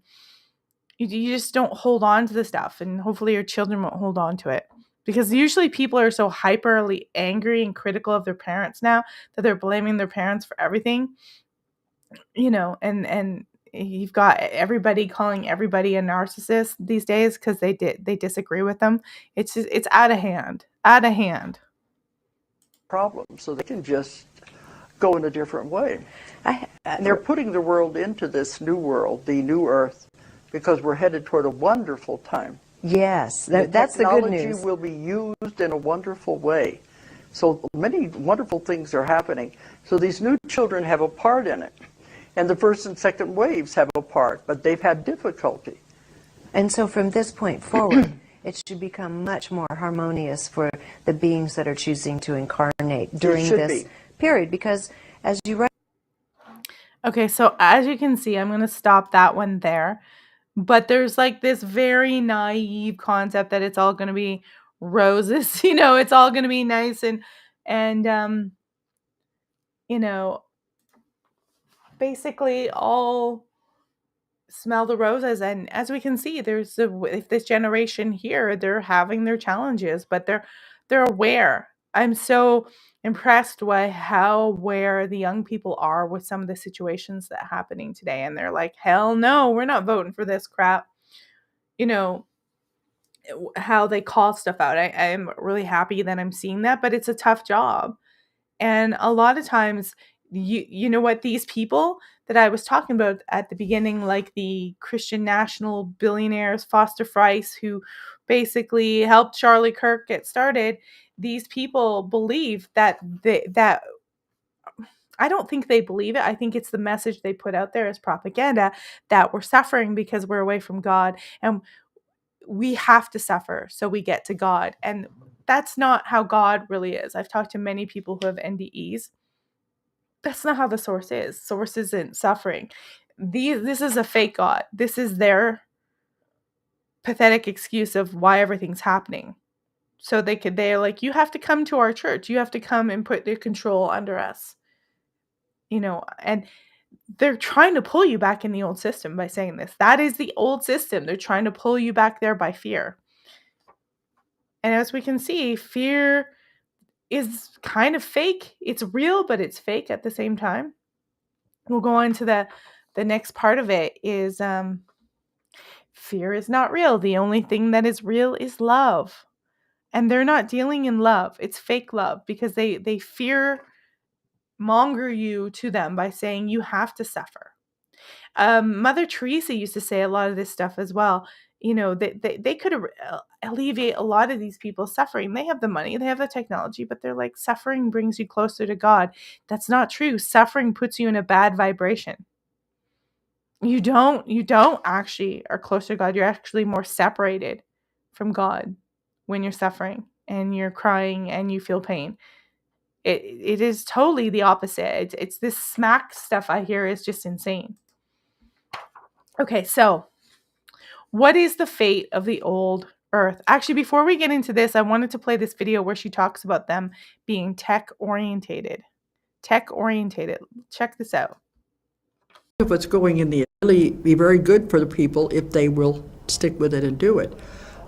A: You just don't hold on to the stuff, and hopefully your children won't hold on to it. Because usually people are so hyperly angry and critical of their parents now that they're blaming their parents for everything. And you've got everybody calling everybody a narcissist these days because they disagree with them. It's out of hand.
D: Problems, so they can just go in a different way. They're putting the world into this new world, the new earth, because we're headed toward a wonderful time.
E: Yes, that's the good news.
D: Technology will be used in a wonderful way. So many wonderful things are happening. So these new children have a part in it. And the first and second waves have a part, but they've had difficulty.
E: And so from this point forward, it should become much more harmonious for the beings that are choosing to incarnate during this period. Because as you write...
A: Okay, so as you can see, I'm going to stop that one there. But there's like this very naive concept that it's all going to be roses, it's all going to be nice and basically all smell the roses. And as we can see, if this generation here, they're having their challenges, but they're aware. I'm so impressed by how aware the young people are with some of the situations that are happening today. And they're like, hell no, we're not voting for this crap. How they call stuff out. I am really happy that I'm seeing that, but it's a tough job. And a lot of times, you know what, these people that I was talking about at the beginning, like the Christian national billionaires, Foster Friess, who basically helped Charlie Kirk get started, these people believe that I don't think they believe it. I think it's the message they put out there as propaganda that we're suffering because we're away from God and we have to suffer so we get to God. And that's not how God really is. I've talked to many people who have NDEs. That's not how the source is. Source isn't suffering. This is a fake God. This is their pathetic excuse of why everything's happening. So they're like, you have to come to our church. You have to come and put the control under us. And they're trying to pull you back in the old system by saying this. That is the old system. They're trying to pull you back there by fear. And as we can see, fear is kind of fake. It's real, but it's fake at the same time. We'll go on to the next part of it is fear is not real. The only thing that is real is love. And they're not dealing in love. It's fake love because they fear monger you to them by saying you have to suffer. Mother Teresa used to say a lot of this stuff as well. They could alleviate a lot of these people's suffering. They have the money, they have the technology, but they're like, suffering brings you closer to God. That's not true. Suffering puts you in a bad vibration. You don't actually are closer to God. You're actually more separated from God when you're suffering and you're crying and you feel pain. It is totally the opposite. It's this smack stuff I hear is just insane. Okay, so what is the fate of the old Earth? Actually, before we get into this, I wanted to play this video where she talks about them being tech-orientated. Tech-orientated. Check this out.
D: Of what's going in the really be very good for the people if they will stick with it and do it.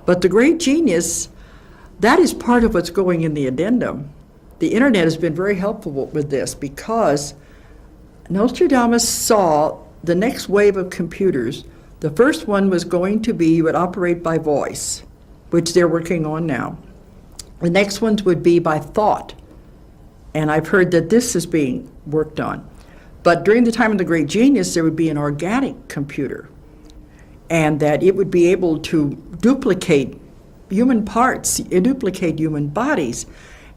D: But the great genius, that is part of what's going in the addendum. The internet has been very helpful with this because Nostradamus saw the next wave of computers. The first one was going to be, you would operate by voice, which they're working on now. The next ones would be by thought. And I've heard that this is being worked on. But during the time of the great genius, there would be an organic computer. And that it would be able to duplicate human parts, duplicate human bodies.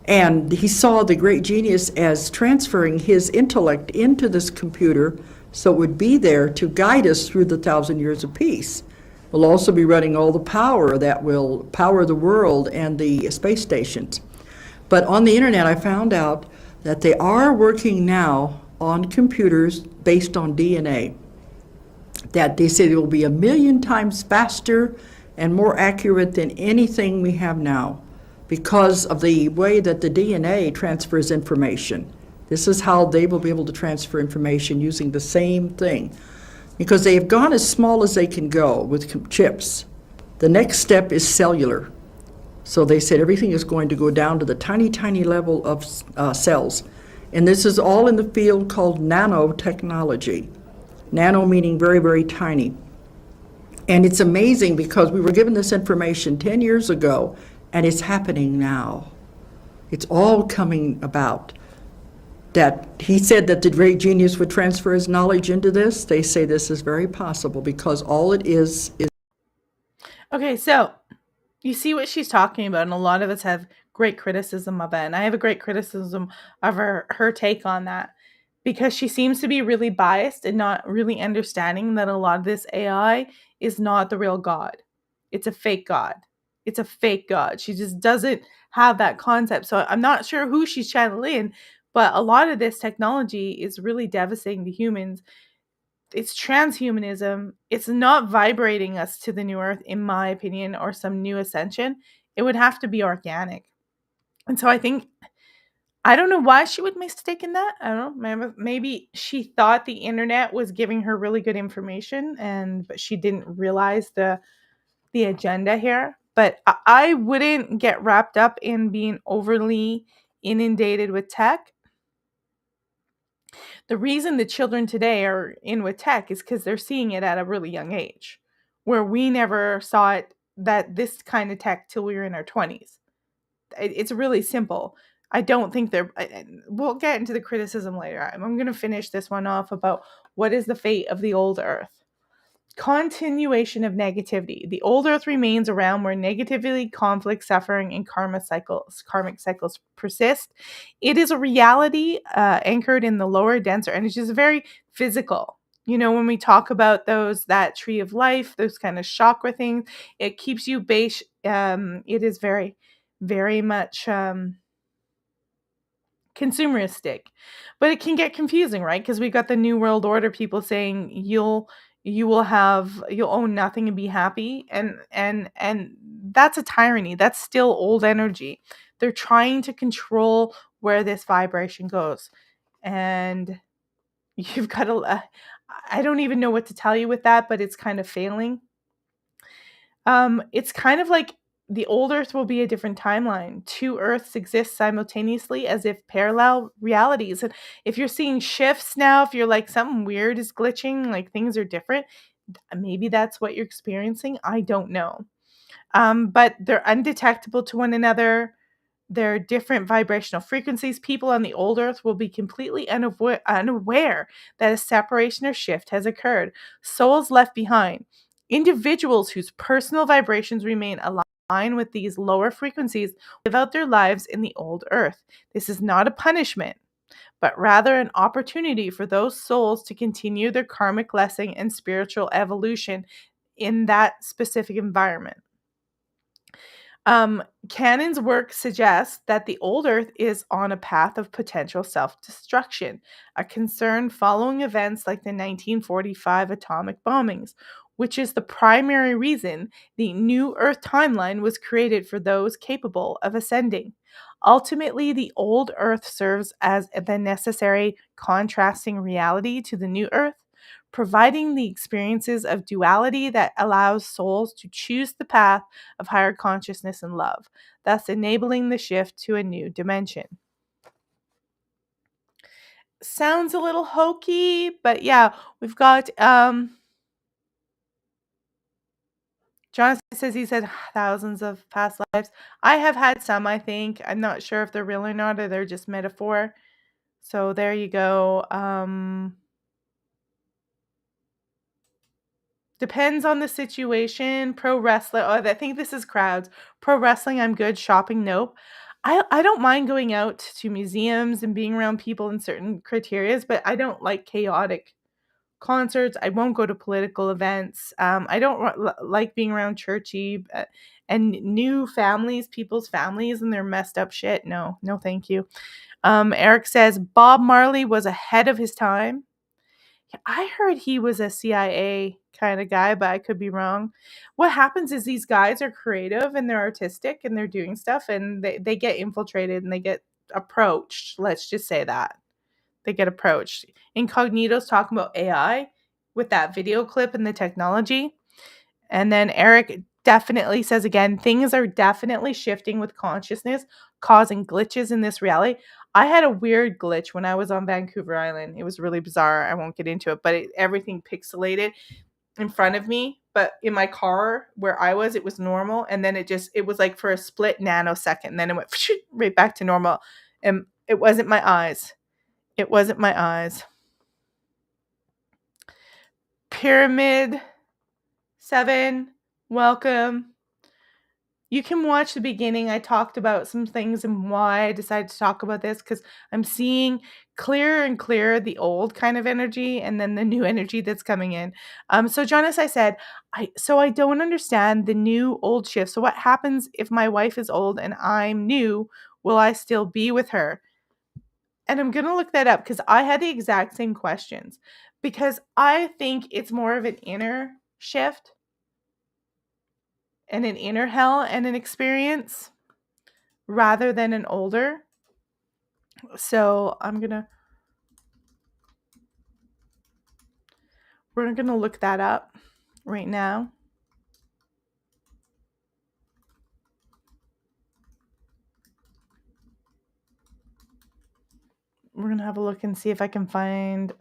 D: And he saw the great genius as transferring his intellect into this computer So it would be there to guide us through the 1,000 years of peace. We'll also be running all the power that will power the world and the space stations. But on the internet, I found out that they are working now on computers based on DNA. That they say it will be 1,000,000 times faster and more accurate than anything we have now because of the way that the DNA transfers information. This is how they will be able to transfer information using the same thing. Because they have gone as small as they can go with chips. The next step is cellular. So they said everything is going to go down to the tiny, tiny level of cells. And this is all in the field called nanotechnology. Nano meaning very, very tiny. And it's amazing because we were given this information 10 years ago, and it's happening now. It's all coming about. That he said that the great genius would transfer his knowledge into this. They say this is very possible because all it is.
A: Okay, so you see what she's talking about, and a lot of us have great criticism of it. And I have a great criticism of her take on that because she seems to be really biased and not really understanding that a lot of this AI is not the real God. It's a fake God. It's a fake God. She just doesn't have that concept. So I'm not sure who she's channeling, but a lot of this technology is really devastating to humans. It's transhumanism. It's not vibrating us to the new earth, in my opinion, or some new ascension. It would have to be organic. And so I don't know why she would mistake in that. I don't know. Maybe she thought the internet was giving her really good information, but she didn't realize the agenda here. But I wouldn't get wrapped up in being overly inundated with tech. The reason the children today are in with tech is because they're seeing it at a really young age, where we never saw it, that this kind of tech, till we were in our 20s. It's really simple. I don't think we'll get into the criticism later. I'm going to finish this one off about what is the fate of the old earth. Continuation of negativity. The old earth remains around where negativity, conflict, suffering, and karmic cycles persist. It is a reality anchored in the lower, denser energies, very physical. You know, when we talk about that tree of life, those kind of chakra things, it keeps you base. It is very, very much consumeristic, but it can get confusing, right? Because we've got the new world order people saying you'll own nothing and be happy, and that's a tyranny. That's still old energy. They're trying to control where this vibration goes, and you've got to I don't even know what to tell you with that, but it's kind of failing. It's kind of like the old earth will be a different timeline. Two earths exist simultaneously as if parallel realities. And if you're seeing shifts now, if you're like something weird is glitching, like things are different, maybe that's what you're experiencing. I don't know. But they're undetectable to one another. They're different vibrational frequencies. People on the old earth will be completely unaware that a separation or shift has occurred. Souls left behind. Individuals whose personal vibrations remain aligned with these lower frequencies live out their lives in the old earth. This is not a punishment, but rather an opportunity for those souls to continue their karmic lesson and spiritual evolution in that specific environment. Cannon's work suggests that the old Earth is on a path of potential self-destruction, a concern following events like the 1945 atomic bombings, which is the primary reason the new Earth timeline was created for those capable of ascending. Ultimately, the old Earth serves as the necessary contrasting reality to the new Earth, providing the experiences of duality that allows souls to choose the path of higher consciousness and love, thus enabling the shift to a new dimension. Sounds a little hokey, but yeah, we've got Jonathan says he's had thousands of past lives. I have had some, I think. I'm not sure if they're real or not, or they're just metaphor. So there you go. Depends on the situation. Pro wrestling. Oh, I think this is crowds. Pro wrestling, I'm good. Shopping, nope. I don't mind going out to museums and being around people in certain criterias, but I don't like chaotic concerts. I won't go to political events. I don't like being around churchy and new families, people's families and their messed up shit. No, thank you. Eric says Bob Marley was ahead of his time. I heard he was a CIA kind of guy, but I could be wrong. What happens is these guys are creative and they're artistic and they're doing stuff, and they get infiltrated and they get approached. Let's just say that. They get approached. Incognito's talking about AI with that video clip and the technology. And then Eric definitely says again, things are definitely shifting with consciousness, causing glitches in this reality. I had a weird glitch when I was on Vancouver Island. It was really bizarre. I won't get into it, but everything pixelated in front of me. But in my car where I was, it was normal. And then it was like for a split nanosecond. And then it went right back to normal. And it wasn't my eyes. It wasn't my eyes. Pyramid 7, welcome. You can watch the beginning. I talked about some things and why I decided to talk about this, because I'm seeing clearer and clearer the old kind of energy and then the new energy that's coming in. So John, as I said, I don't understand the new old shift. So what happens if my wife is old and I'm new? Will I still be with her? And I'm going to look that up because I had the exact same questions, because I think it's more of an inner shift and an inner hell and an experience rather than an older. So we're gonna look that up right now. We're gonna have a look and see if I can find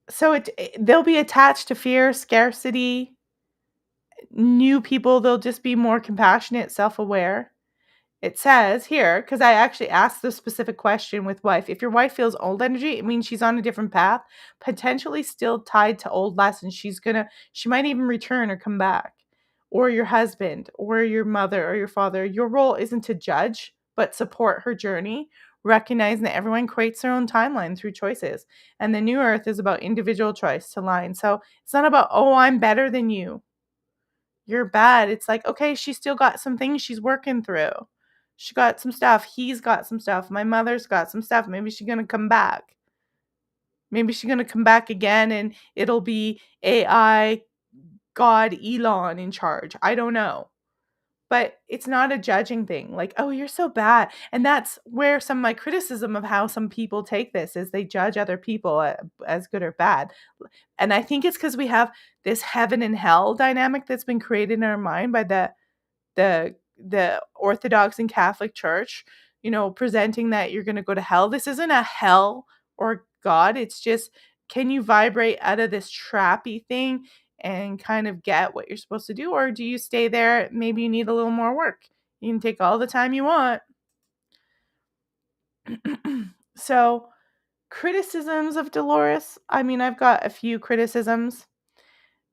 A: so they'll be attached to fear, scarcity, new people. They'll just be more compassionate, self-aware. It says here, because I actually asked the specific question with wife. If your wife feels old energy, it means she's on a different path, potentially still tied to old lessons. She might even return or come back. Or your husband, or your mother, or your father. Your role isn't to judge, but support her journey, recognizing that everyone creates their own timeline through choices. And the new earth is about individual choice to line. So it's not about, oh, I'm better than you. You're bad. It's like, okay, she's still got some things she's working through. She got some stuff. He's got some stuff. My mother's got some stuff. Maybe she's going to come back. Maybe she's going to come back again and it'll be AI God Elon in charge. I don't know. But it's not a judging thing. Like, oh, you're so bad. And that's where some of my criticism of how some people take this is they judge other people as good or bad. And I think it's because we have this heaven and hell dynamic that's been created in our mind by the Orthodox and Catholic Church, presenting that you're going to go to hell. This isn't a hell or God. It's just, can you vibrate out of this trappy thing and kind of get what you're supposed to do? Or do you stay there? Maybe you need a little more work. You can take all the time you want. So, criticisms of Dolores. I mean, I've got a few criticisms.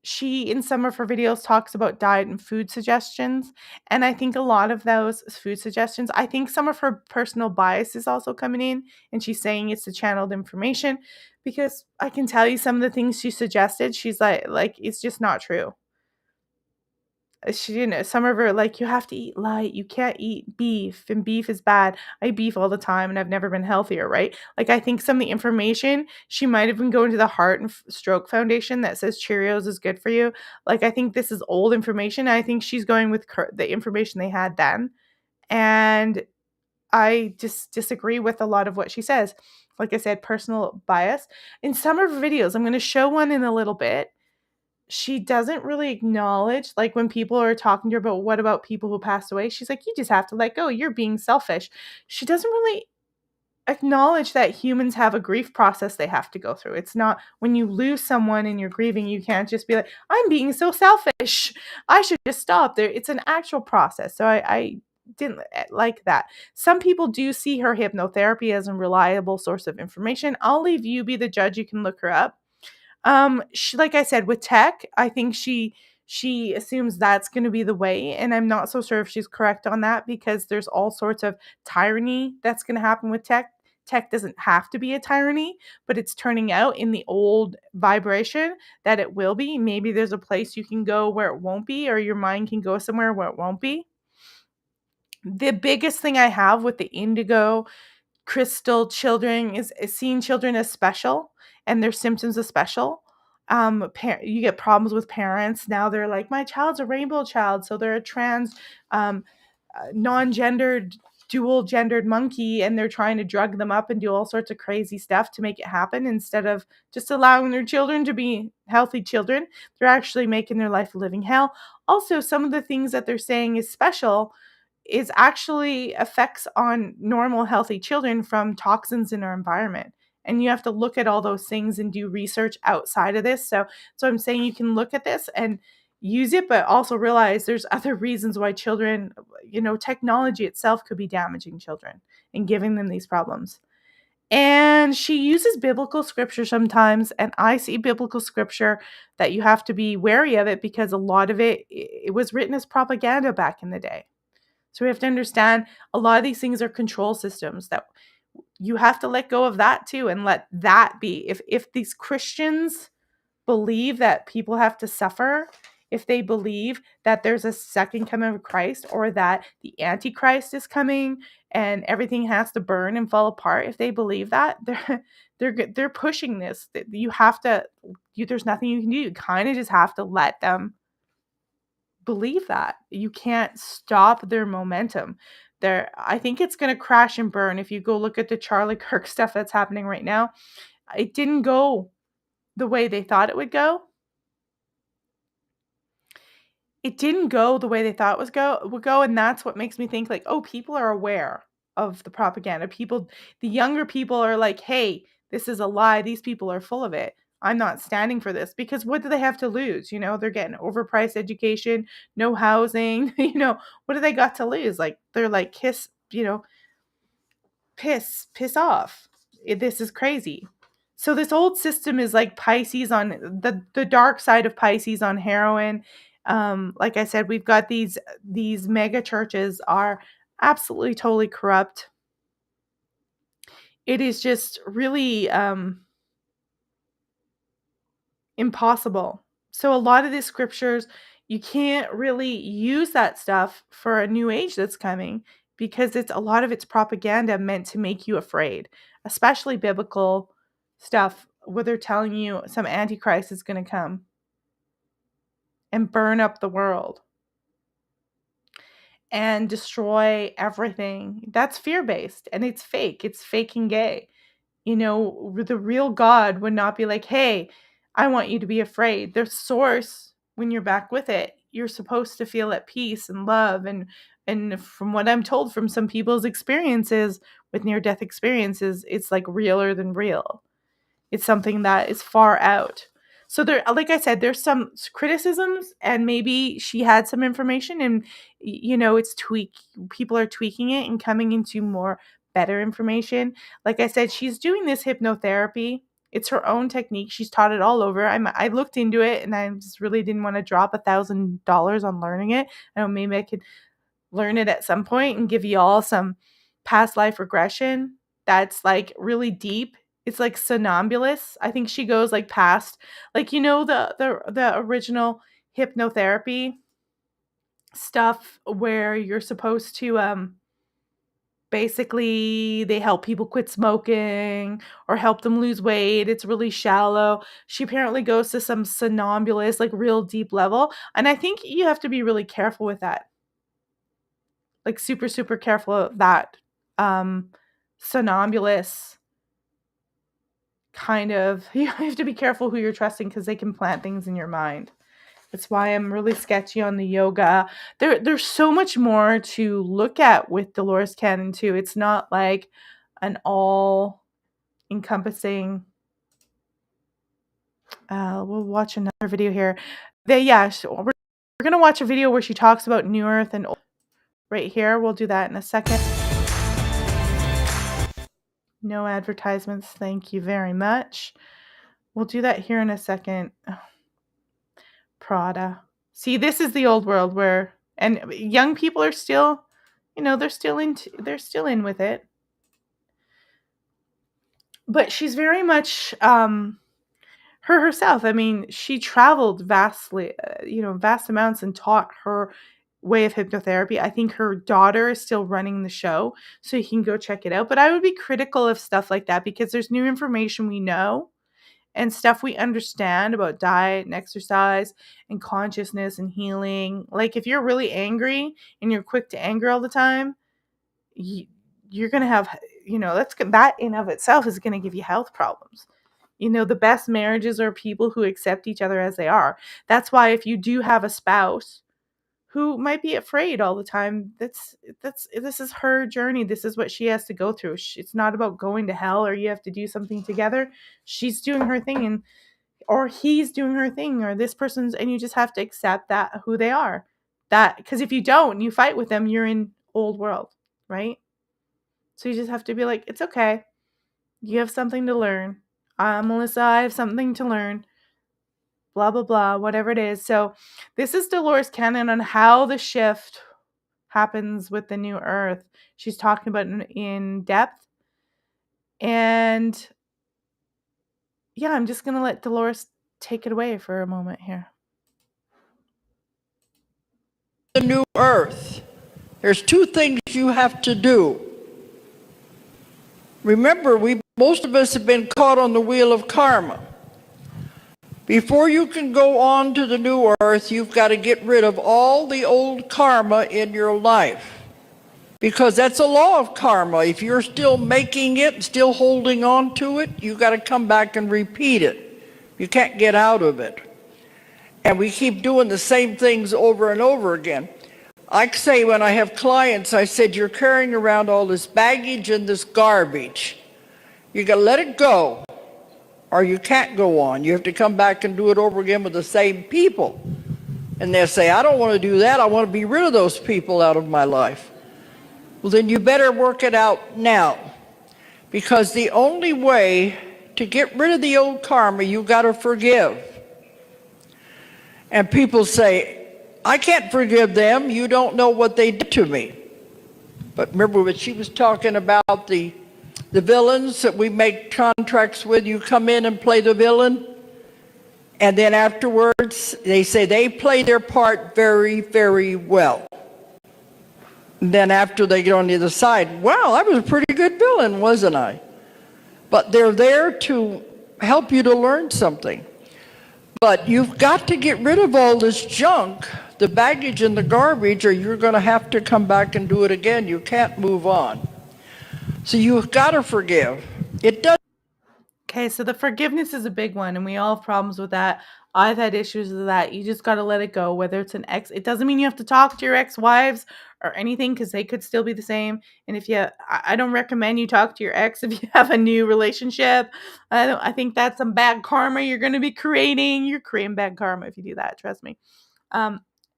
A: She, in some of her videos, talks about diet and food suggestions. And I think a lot of those food suggestions, I think some of her personal bias is also coming in. And she's saying it's the channeled information, because I can tell you some of the things she suggested. She's like it's just not true. Some of her, like, you have to eat light. You can't eat beef, and beef is bad. I eat beef all the time, and I've never been healthier, right? Like, I think some of the information, she might have been going to the Heart and Stroke Foundation that says Cheerios is good for you. Like, I think this is old information. I think she's going with the information they had then. And I just disagree with a lot of what she says. Like I said, personal bias. In some of her videos, I'm going to show one in a little bit, she doesn't really acknowledge, like, when people are talking to her about what about people who passed away, she's like, you just have to let go. You're being selfish. She doesn't really acknowledge that humans have a grief process they have to go through. It's not when you lose someone and you're grieving, you can't just be like, I'm being so selfish. I should just stop there. It's an actual process. So I didn't like that. Some people do see her hypnotherapy as a reliable source of information. I'll leave you be the judge. You can look her up. Like I said, with tech, I think she assumes that's going to be the way, and I'm not so sure if she's correct on that, because there's all sorts of tyranny that's going to happen with tech. tech doesn't have to be a tyranny, but it's turning out in the old vibration that it will be. Maybe there's a place you can go where it won't be, or your mind can go somewhere where it won't be. The biggest thing I have with the indigo crystal children is seeing children as special and their symptoms as special. You get problems with parents. Now they're like, my child's a rainbow child, so they're a trans, non-gendered, dual-gendered monkey, and they're trying to drug them up and do all sorts of crazy stuff to make it happen instead of just allowing their children to be healthy children. They're actually making their life a living hell. Also, some of the things that they're saying is special is actually effects on normal healthy children from toxins in our environment. And you have to look at all those things and do research outside of this. So I'm saying you can look at this and use it, but also realize there's other reasons why children, technology itself could be damaging children and giving them these problems. And she uses biblical scripture sometimes, and I see biblical scripture that you have to be wary of it because a lot of it was written as propaganda back in the day. So we have to understand a lot of these things are control systems that you have to let go of that too and let that be. If these Christians believe that people have to suffer, if they believe that there's a second coming of Christ or that the Antichrist is coming and everything has to burn and fall apart, if they believe that, they're pushing this. You have to. There's nothing you can do. You kind of just have to let them believe that. You can't stop their momentum. I think it's going to crash and burn. If you go look at the Charlie Kirk stuff that's happening right now, it didn't go the way they thought it would go. It didn't go the way they thought would go, and that's what makes me think like, oh, people are aware of the propaganda. The younger people are like, hey, this is a lie. These people are full of it. I'm not standing for this, because what do they have to lose? They're getting overpriced education, no housing. What do they got to lose? Like, they're like, piss off. This is crazy. So this old system is like Pisces on the dark side of Pisces on heroin. Like I said, we've got these mega churches are absolutely totally corrupt. It is just really impossible. So a lot of the scriptures, you can't really use that stuff for a new age that's coming, because a lot of it's propaganda meant to make you afraid, especially biblical stuff where they're telling you some antichrist is going to come and burn up the world and destroy everything. That's fear-based, and it's fake. It's fake and gay. The real God would not be like, hey, I want you to be afraid. Their source, when you're back with it, you're supposed to feel at peace and love. And from what I'm told from some people's experiences with near-death experiences, it's like realer than real. It's something that is far out. So there, like I said, there's some criticisms, and maybe she had some information, and it's people are tweaking it and coming into more better information. Like I said, she's doing this hypnotherapy. It's her own technique. She's taught it all over. I looked into it, and I just really didn't want to drop $1,000 on learning it. I know maybe I could learn it at some point and give you all some past life regression that's like really deep. It's like somnambulous. I think she goes like past, like, the original hypnotherapy stuff where you're supposed to basically they help people quit smoking or help them lose weight. It's really shallow. She apparently goes to some somnambulous, like real deep level, and I think you have to be really careful with that. Like super, super careful of that somnambulous kind of, you have to be careful who you're trusting, because they can plant things in your mind. That's why I'm really sketchy on the yoga. There's so much more to look at with Dolores Cannon too. It's not like an all encompassing. We'll watch another video here. We're gonna watch a video where she talks about New Earth and right here. We'll do that in a second. No advertisements. Thank you very much. We'll do that here in a second. Prada. See, this is the old world and young people are still, they're still in with it. but she's very much her herself. I mean, she traveled vastly, vast amounts and taught her way of hypnotherapy. I think her daughter is still running the show, so you can go check it out. But I would be critical of stuff like that because there's new information we know and stuff we understand about diet and exercise and consciousness and healing. Like if you're really angry and you're quick to anger all the time, you're going to have, that in of itself is going to give you health problems. The best marriages are people who accept each other as they are. That's why if you do have a spouse who might be afraid all the time, this is her journey. This is what she has to go through. It's not about going to hell or you have to do something together. She's doing her thing or he's doing her thing or this person's, and you just have to accept that who they are. That because if you don't, you fight with them, you're in old world, right? So you just have to be like, it's okay. You have something to learn. Melissa, I have something to learn. Blah, blah, blah, whatever it is. So this is Dolores Cannon on how the shift happens with the new earth. She's talking about in depth. And yeah, I'm just going to let Dolores take it away for a moment here.
D: The new earth. There's two things you have to do. Remember, most of us have been caught on the wheel of karma. Before you can go on to the new earth, you've got to get rid of all the old karma in your life. Because that's a law of karma. If you're still making it, still holding on to it, you've got to come back and repeat it. You can't get out of it. And we keep doing the same things over and over again. I say when I have clients, I said, you're carrying around all this baggage and this garbage. You got to let it go, or you can't go on. You have to come back and do it over again with the same people. And they'll say, I don't want to do that. I want to be rid of those people out of my life. Well, then you better work it out now. Because the only way to get rid of the old karma, you've got to forgive. And people say, I can't forgive them. You don't know what they did to me. But remember what she was talking about, the villains that we make contracts with. You come in and play the villain, and then afterwards they say they play their part very, very well. And then after they get on the other side, wow, I was a pretty good villain, wasn't I? But they're there to help you to learn something. But you've got to get rid of all this junk, the baggage and the garbage, or you're going to have to come back and do it again. You can't move on. So you've got to forgive. It does.
A: Okay, so the forgiveness is a big one, and we all have problems with that. I've had issues with that. You just got to let it go, whether it's an ex. It doesn't mean you have to talk to your ex-wives or anything because they could still be the same. And if I don't recommend you talk to your ex if you have a new relationship. I think that's some bad karma you're going to be creating. You're creating bad karma if you do that, trust me.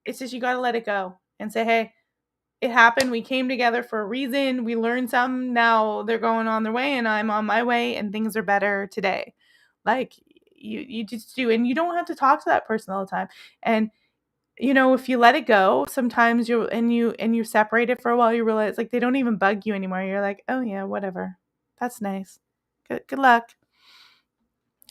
A: It's just you got to let it go and say, hey, it happened. We came together for a reason. We learned some. Now they're going on their way and I'm on my way and things are better today. Like you just do. And you don't have to talk to that person all the time. And if you let it go, sometimes you separate it for a while, you realize like they don't even bug you anymore. You're like, oh yeah, whatever. That's nice. Good luck.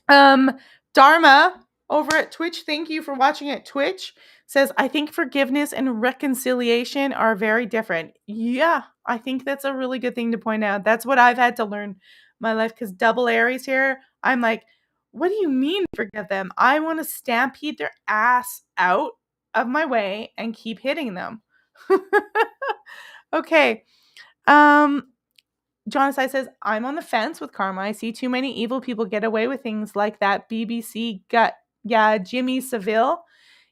A: Dharma over at Twitch, thank you for watching at Twitch, says, I think forgiveness and reconciliation are very different. Yeah, I think that's a really good thing to point out. That's what I've had to learn my life because double Aries here, I'm like, what do you mean forgive them? I want to stampede their ass out of my way and keep hitting them. Okay. Jonasai says, I'm on the fence with karma. I see too many evil people get away with things like that BBC gut. Yeah, Jimmy Seville.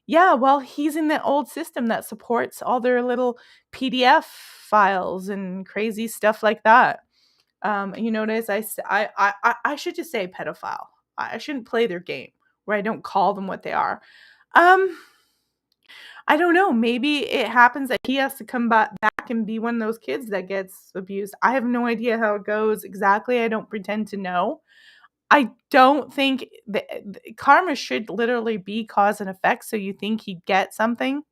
A: Yeah, well, he's in the old system that supports all their little PDF files and crazy stuff like that. You notice I should just say pedophile. I shouldn't play their game where I don't call them what they are. I don't know. Maybe it happens that he has to come back and be one of those kids that gets abused. I have no idea how it goes exactly. I don't pretend to know. I don't think that karma should literally be cause and effect. So you think he'd get something?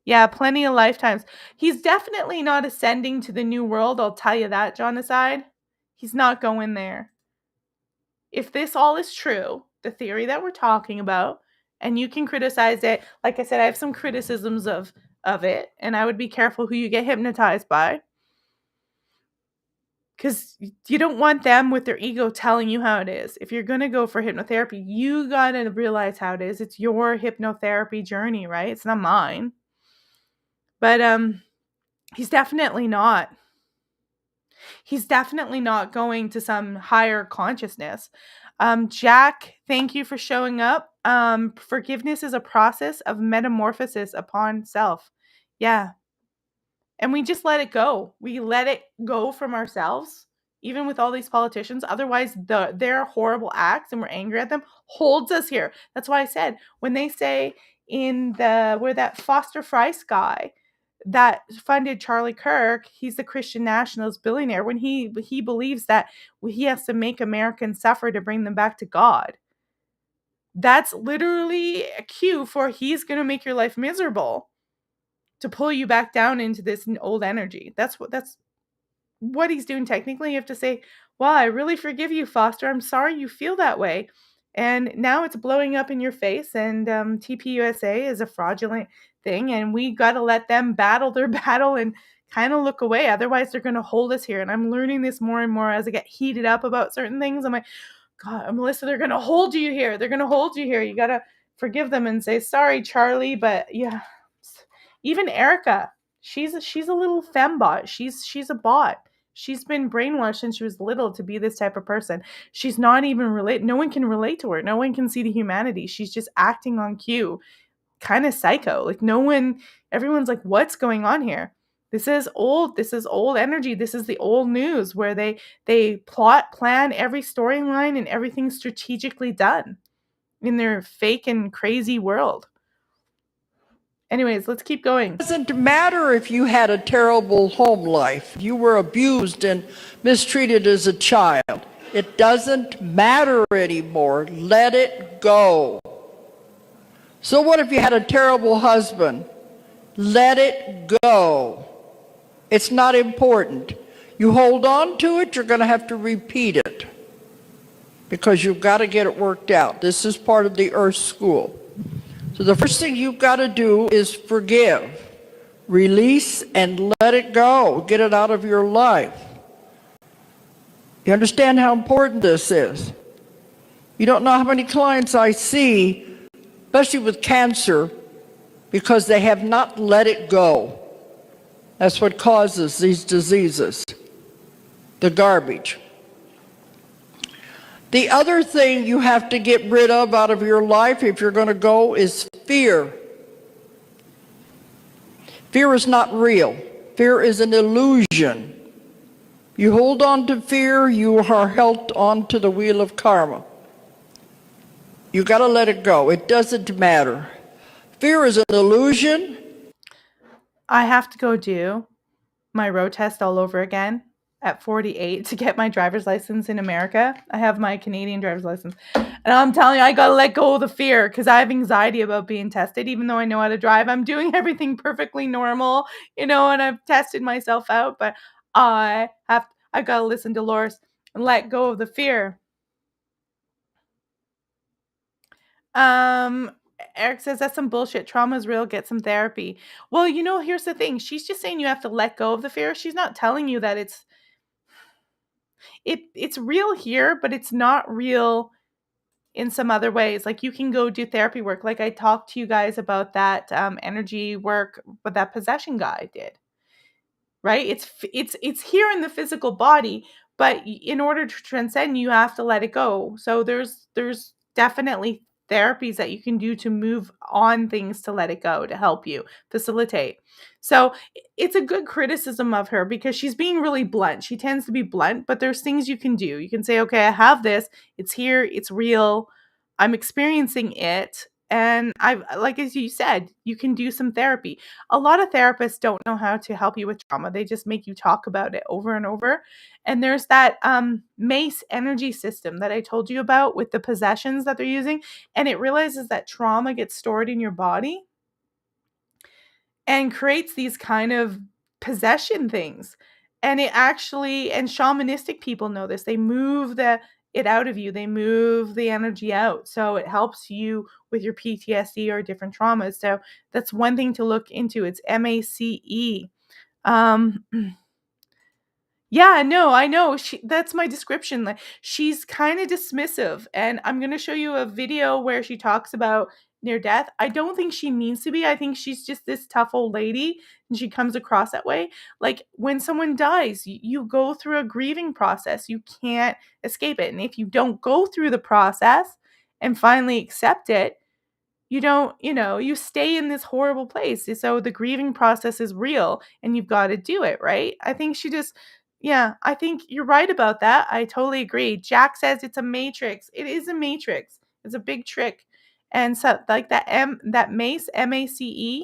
A: Yeah, plenty of lifetimes. He's definitely not ascending to the new world. I'll tell you that, John aside. He's not going there. If this all is true, the theory that we're talking about, and you can criticize it, like I said, I have some criticisms of it, and I would be careful who you get hypnotized by, because you don't want them with their ego telling you how it is. If you're going to go for hypnotherapy, you got to realize how it is. It's your hypnotherapy journey, right? It's not mine. But he's definitely not. He's definitely not going to some higher consciousness. Jack, thank you for showing up. Forgiveness is a process of metamorphosis upon self. Yeah. And we just let it go. We let it go from ourselves, even with all these politicians. Otherwise, their horrible acts, and we're angry at them, holds us here. That's why I said, when they say where that Foster Friess guy that funded Charlie Kirk, he's the Christian nationalist billionaire, when he believes that he has to make Americans suffer to bring them back to God. That's literally a cue for he's going to make your life miserable to pull you back down into this old energy. That's what he's doing technically. You have to say, "Wow, I really forgive you, Foster. I'm sorry you feel that way." And now it's blowing up in your face, and TPUSA is a fraudulent thing, and we got to let them battle their battle and kind of look away. Otherwise, they're going to hold us here. And I'm learning this more and more as I get heated up about certain things. I'm like, God, Melissa, they're going to hold you here. They're going to hold you here. You got to forgive them and say, "Sorry, Charlie." But yeah, even Erica, she's a little fembot. She's a bot. She's been brainwashed since she was little to be this type of person. She's not even relate. No one can relate to her. No one can see the humanity. She's just acting on cue, kind of psycho. Like everyone's like, what's going on here? This is old. This is old energy. This is the old news where they plan every storyline and everything's strategically done in their fake and crazy world. Anyways, let's keep going.
D: It doesn't matter if you had a terrible home life, you were abused and mistreated as a child. It doesn't matter anymore. Let it go. So what if you had a terrible husband? Let it go. It's not important. You hold on to it, you're going to have to repeat it, because you've got to get it worked out. This is part of the Earth School. So the first thing you've got to do is forgive, release, and let it go. Get it out of your life. You understand how important this is? You don't know how many clients I see, especially with cancer, because they have not let it go. That's what causes these diseases, the garbage. The other thing you have to get rid of out of your life if you're going to go is fear. Fear is not real. Fear is an illusion. You hold on to fear, you are held onto the wheel of karma. You got to let it go. It doesn't matter. Fear is an illusion.
A: I have to go do my road test all over again at 48 to get my driver's license in America. I have my Canadian driver's license. And I'm telling you, I got to let go of the fear because I have anxiety about being tested. Even though I know how to drive, I'm doing everything perfectly normal, and I've tested myself out. But I've got to listen to Dolores and let go of the fear. Eric says that's some bullshit. Trauma is real. Get some therapy. Well, here's the thing. She's just saying you have to let go of the fear. She's not telling you that it's real here, but it's not real in some other ways. Like, you can go do therapy work. Like I talked to you guys about that energy work, what that possession guy did. Right? It's here in the physical body, but in order to transcend, you have to let it go. So there's definitely therapies that you can do to move on things, to let it go, to help you facilitate. So it's a good criticism of her because she's being really blunt. She tends to be blunt, but there's things you can do. You can say, okay, I have this. It's here. It's real. I'm experiencing it. And like as you said, you can do some therapy. A lot of therapists don't know how to help you with trauma. They just make you talk about it over and over. And there's that MACE energy system that I told you about with the possessions that they're using. And it realizes that trauma gets stored in your body and creates these kind of possession things. And it actually, and shamanistic people know this, they move it out of you, they move the energy out, so it helps you with your PTSD or different traumas. So that's one thing to look into. It's MACE. Yeah, no, I know. That's my description. Like, she's kind of dismissive, and I'm going to show you a video where she talks about near death. I don't think she means to be. I think she's just this tough old lady, and she comes across that way. Like, when someone dies, you go through a grieving process. You can't escape it. And if you don't go through the process and finally accept it, you don't, you stay in this horrible place. So the grieving process is real, and you've got to do it, right? I think she just, yeah, I think you're right about that. I totally agree. Jack says it's a matrix. It is a matrix. It's a big trick. And so like that MACE, MACE,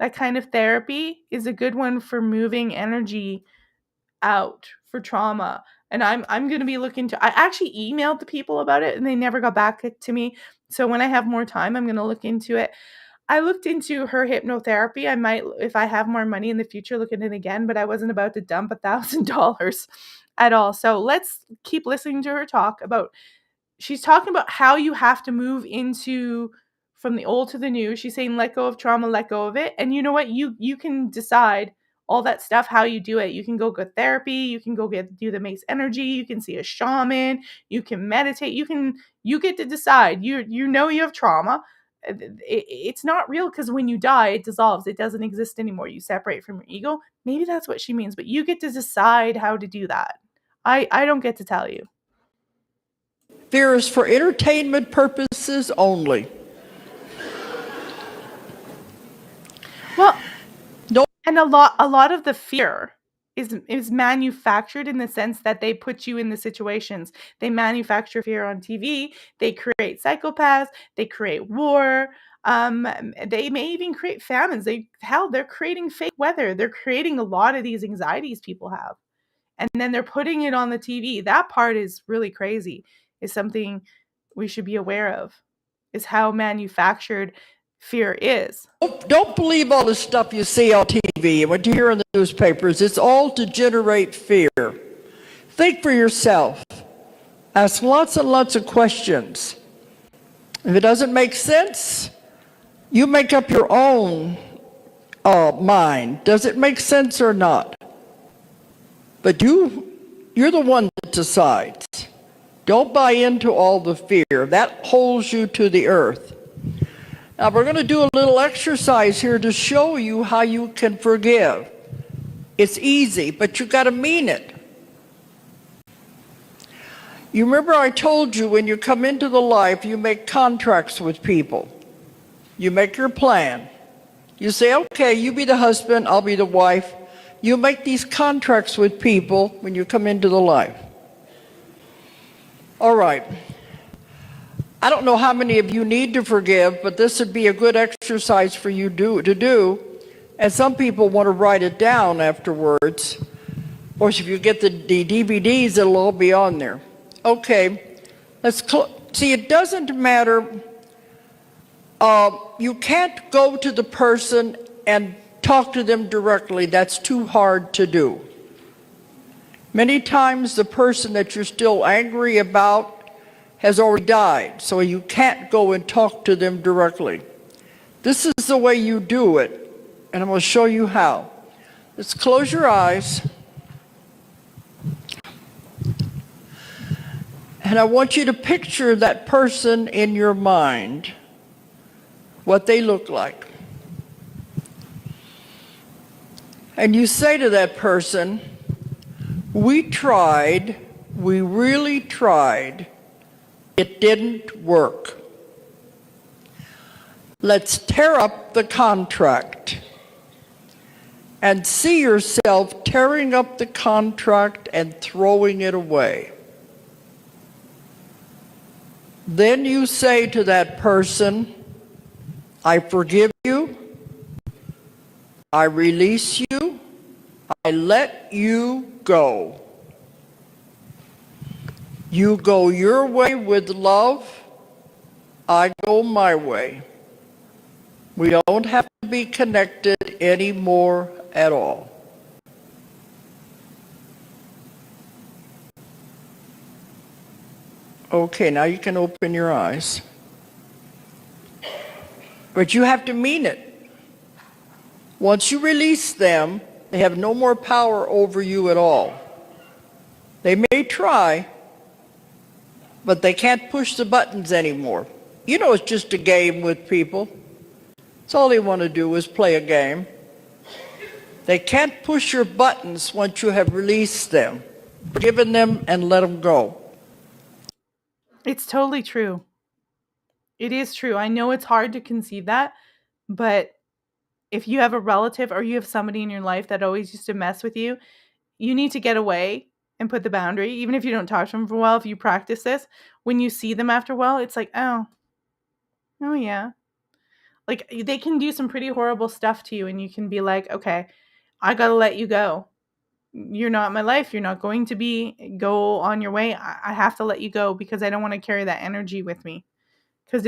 A: that kind of therapy is a good one for moving energy out for trauma. And I'm going to be looking to, I actually emailed the people about it and they never got back to me. So when I have more time, I'm going to look into it. I looked into her hypnotherapy. I might, if I have more money in the future, look at it again, but I wasn't about to dump $1,000 at all. So let's keep listening to her talk about, she's talking about how you have to move into from the old to the new. She's saying let go of trauma, let go of it. And you know what? You can decide all that stuff, how you do it. You can go get therapy, you can go do the MACE energy, you can see a shaman, you can meditate, you get to decide. You know you have trauma. It's not real because when you die, it dissolves. It doesn't exist anymore. You separate from your ego. Maybe that's what she means, but you get to decide how to do that. I don't get to tell you.
D: Fear is for entertainment purposes only.
A: Well,
D: No.
A: and a lot of the fear is manufactured in the sense that they put you in the situations. They manufacture fear on TV. They create psychopaths. They create war. They may even create famines. They're creating fake weather. They're creating a lot of these anxieties people have, and then they're putting it on the TV. That part is really crazy. Is something we should be aware of. Is how manufactured fear is.
D: Don't believe all the stuff you see on TV and what you hear in the newspapers. It's all to generate fear. Think for yourself. Ask lots and lots of questions. If it doesn't make sense, you make up your own mind. Does it make sense or not? But you're the one that decides. Don't buy into all the fear. That holds you to the earth. Now we're going to do a little exercise here to show you how you can forgive. It's easy, but you got to mean it. You remember I told you when you come into the life, you make contracts with people. You make your plan. You say, okay, you be the husband, I'll be the wife. You make these contracts with people when you come into the life. All right. I don't know how many of you need to forgive, but this would be a good exercise for you to do. And some people want to write it down afterwards. Of course, if you get the DVDs, it'll all be on there. Okay, let's see, it doesn't matter. You can't go to the person and talk to them directly. That's too hard to do. Many times the person that you're still angry about has already died, so you can't go and talk to them directly. This is the way you do it, and I'm going to show you how. Let's close your eyes. And I want you to picture that person in your mind, what they look like. And you say to that person, we tried, we really tried, it didn't work. Let's tear up the contract and see yourself tearing up the contract and throwing it away. Then you say to that person, I forgive you, I release you, I let you go. You go your way with love, I go my way. We don't have to be connected anymore at all. Okay, now you can open your eyes. But you have to mean it. Once you release them, they have no more power over you at all. They may try, but they can't push the buttons anymore. You know, it's just a game with people. That's all they want to do is play a game. They can't push your buttons once you have released them, given them and let them go.
A: It's totally true. It is true. I know it's hard to conceive that, but if you have a relative or you have somebody in your life that always used to mess with you, you need to get away and put the boundary. Even if you don't talk to them for a while, if you practice this, when you see them after a while, it's like, oh yeah. Like they can do some pretty horrible stuff to you and you can be like, okay, I got to let you go. You're not in my life. You're not going to go on your way. I have to let you go because I don't want to carry that energy with me. Because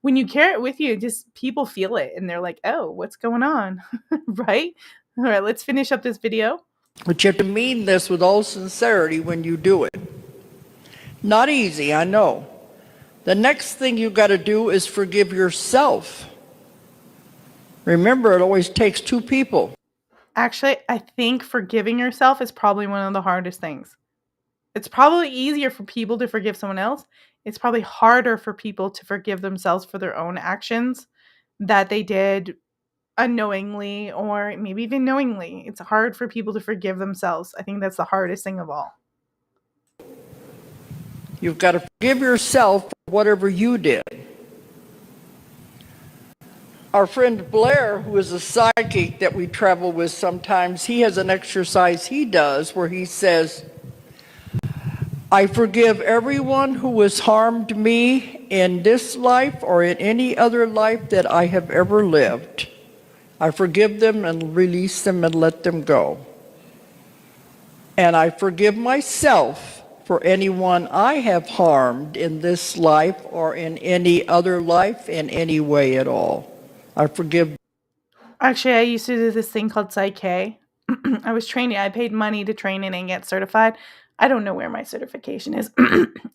A: when you carry it with you, just people feel it and they're like, oh, what's going on? Right? All right, let's finish up this video.
D: But you have to mean this with all sincerity when you do it. Not easy, I know. The next thing you got to do is forgive yourself. Remember, it always takes two people.
A: Actually, I think forgiving yourself is probably one of the hardest things. It's probably easier for people to forgive someone else. It's probably harder for people to forgive themselves for their own actions that they did unknowingly or maybe even knowingly. It's hard for people to forgive themselves. I think that's the hardest thing of all.
D: You've got to forgive yourself for whatever you did. Our friend Blair, who is a psychic that we travel with sometimes, he has an exercise he does where he says, I forgive everyone who has harmed me in this life or in any other life that I have ever lived. I forgive them and release them and let them go. And I forgive myself for anyone I have harmed in this life or in any other life in any way at all. I forgive.
A: Actually, I used to do this thing called Psyche. I was training. I paid money to train in and get certified. I don't know where my certification is.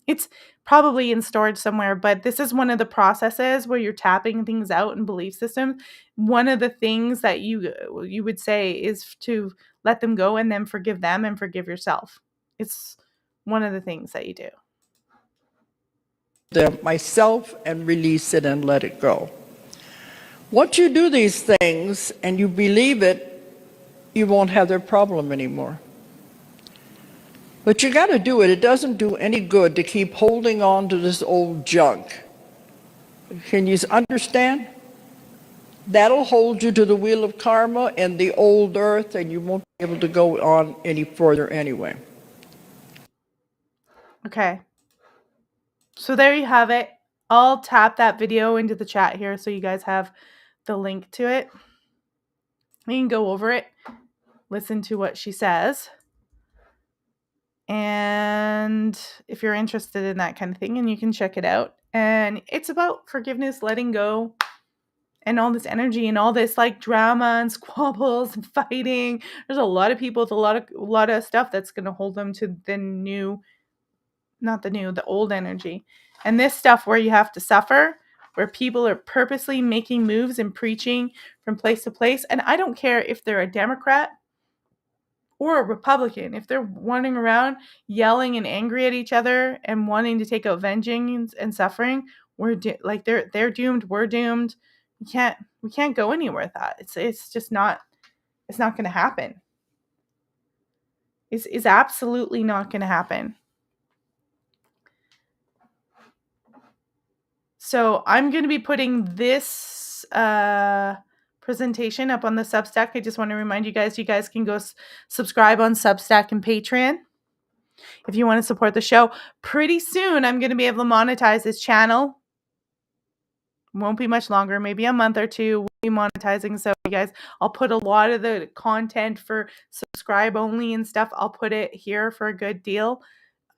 A: It's probably in storage somewhere, but this is one of the processes where you're tapping things out in belief systems. One of the things that you would say is to let them go and then forgive them and forgive yourself. It's one of the things that you do.
D: Myself and release it and let it go. Once you do these things and you believe it, you won't have their problem anymore. But you got to do it. It doesn't do any good to keep holding on to this old junk. Can you understand? That'll hold you to the wheel of karma and the old earth, and you won't be able to go on any further anyway.
A: Okay. So there you have it. I'll tap that video into the chat here so you guys have the link to it. You can go over it, listen to what she says. And if you're interested in that kind of thing, and you can check it out. And it's about forgiveness, letting go, and all this energy and all this like drama and squabbles and fighting. There's a lot of people with a lot of stuff that's going to hold them to the old energy. And this stuff where you have to suffer, where people are purposely making moves and preaching from place to place. And I don't care if they're a Democrat or a Republican, if they're wandering around yelling and angry at each other and wanting to take out vengeance and suffering, they're doomed. We're doomed. We can't go anywhere with that. It's just not. It's not going to happen. It's absolutely not going to happen. So I'm going to be putting this presentation up on the Substack. I just want to remind you guys can go subscribe on Substack and Patreon if you want to support the show. Pretty soon, I'm going to be able to monetize this channel. Won't be much longer, maybe a month or two. We'll be monetizing. So you guys, I'll put a lot of the content for subscribe only and stuff. I'll put it here for a good deal.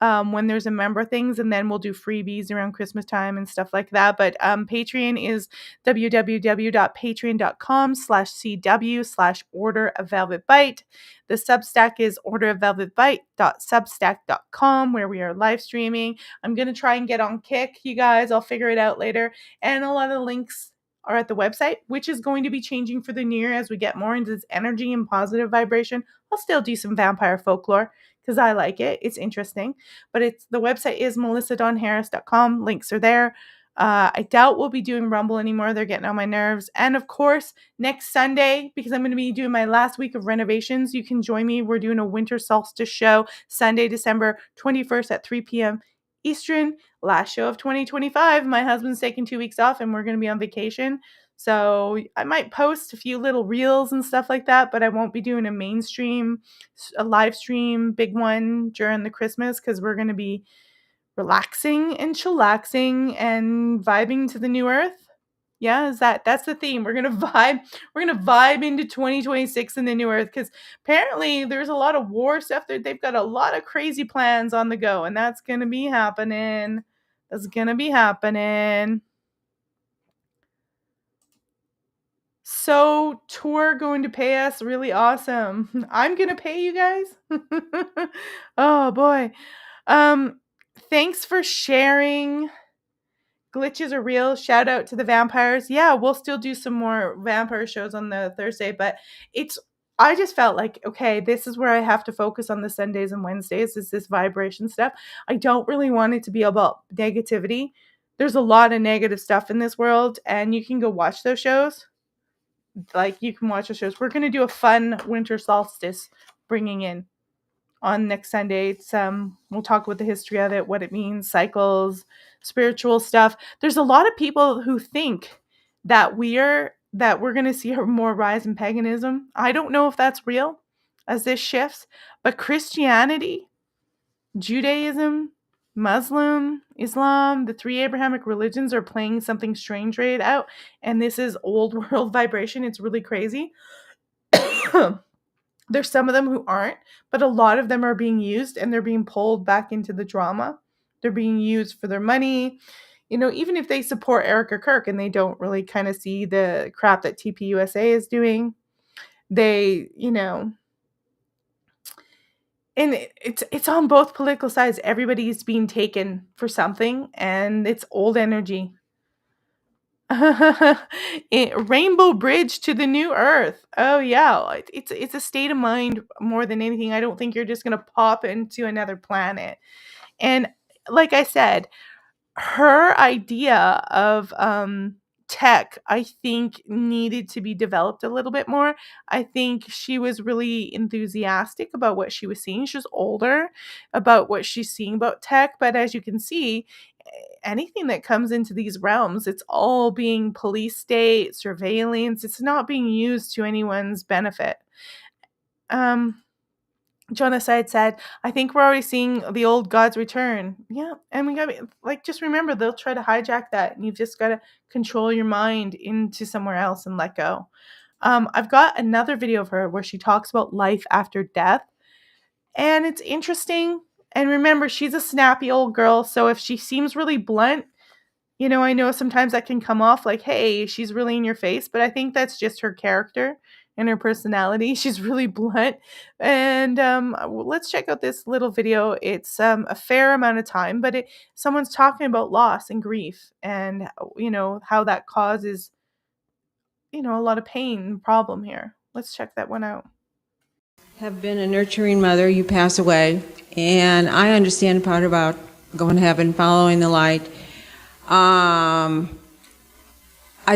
A: when there's a member things, and then we'll do freebies around Christmas time and stuff like that. But Patreon is www.patreon.com/cw/order of velvet bite. The Substack is orderofvelvetbite.substack.com, where we are live streaming. I'm going to try and get on Kick, you guys. I'll figure it out later. And a lot of the links are at the website, which is going to be changing for the new year as we get more into this energy and positive vibration. I'll still do some vampire folklore because I like it. It's interesting. But the website is melissadonharris.com. Links are there. I doubt we'll be doing Rumble anymore. They're getting on my nerves. And of course, next Sunday, because I'm going to be doing my last week of renovations, you can join me. We're doing a winter solstice show Sunday, December 21st at 3 p.m. Eastern. Last show of 2025. My husband's taking 2 weeks off and we're going to be on vacation. So I might post a few little reels and stuff like that, but I won't be doing a live stream, big one during the Christmas, because we're going to be relaxing and chillaxing and vibing to the new earth. Yeah, that's the theme. We're gonna vibe. We're gonna vibe into 2026 in the new earth, because apparently there's a lot of war stuff there. They've got a lot of crazy plans on the go, and that's gonna be happening. That's gonna be happening. So Tor going to pay us, really awesome. I'm gonna pay you guys. Oh boy. Thanks for sharing. Glitches are real. Shout out to the vampires. Yeah, we'll still do some more vampire shows on the Thursday, but I just felt like, okay, this is where I have to focus on the Sundays and Wednesdays, is this vibration stuff. I don't really want it to be about negativity. There's a lot of negative stuff in this world, and you can go watch those shows. You can watch the shows. We're going to do a fun winter solstice bringing in on next Sunday. We'll talk about the history of it, what it means, cycles, spiritual stuff. There's a lot of people who think that we're going to see a more rise in paganism. I don't know if that's real as this shifts, but Christianity, Judaism, Muslim, Islam, the three Abrahamic religions are playing something strange right out, and this is old world vibration. It's really crazy. There's some of them who aren't, but a lot of them are being used, and they're being pulled back into the drama. They're being used for their money. Even if they support Erica Kirk and they don't really kind of see the crap that TPUSA is doing, and it's on both political sides. Everybody's being taken for something, and it's old energy. Rainbow bridge to the new earth. Oh yeah, it's a state of mind more than anything. I don't think you're just gonna pop into another planet. And like I said, her idea of tech, I think, needed to be developed a little bit more. I think she was really enthusiastic about what she was seeing. She was older about what she's seeing about tech, but as you can see, anything that comes into these realms, it's all being police state, surveillance. It's not being used to anyone's benefit. Genocide said, I think we're already seeing the old gods return. Yeah, and we gotta just remember, they'll try to hijack that, and you've just got to control your mind into somewhere else and let go. I've got another video of her where she talks about life after death, and it's interesting. And remember, she's a snappy old girl, so if she seems really blunt, I know sometimes that can come off like, hey, she's really in your face, but I think that's just her character and her personality. She's really blunt. And let's check out this little video. It's a fair amount of time, but someone's talking about loss and grief, and how that causes a lot of pain and problem here. Let's check that one out.
F: Have been a nurturing mother. You pass away, and I understand part about going to heaven, following the light. I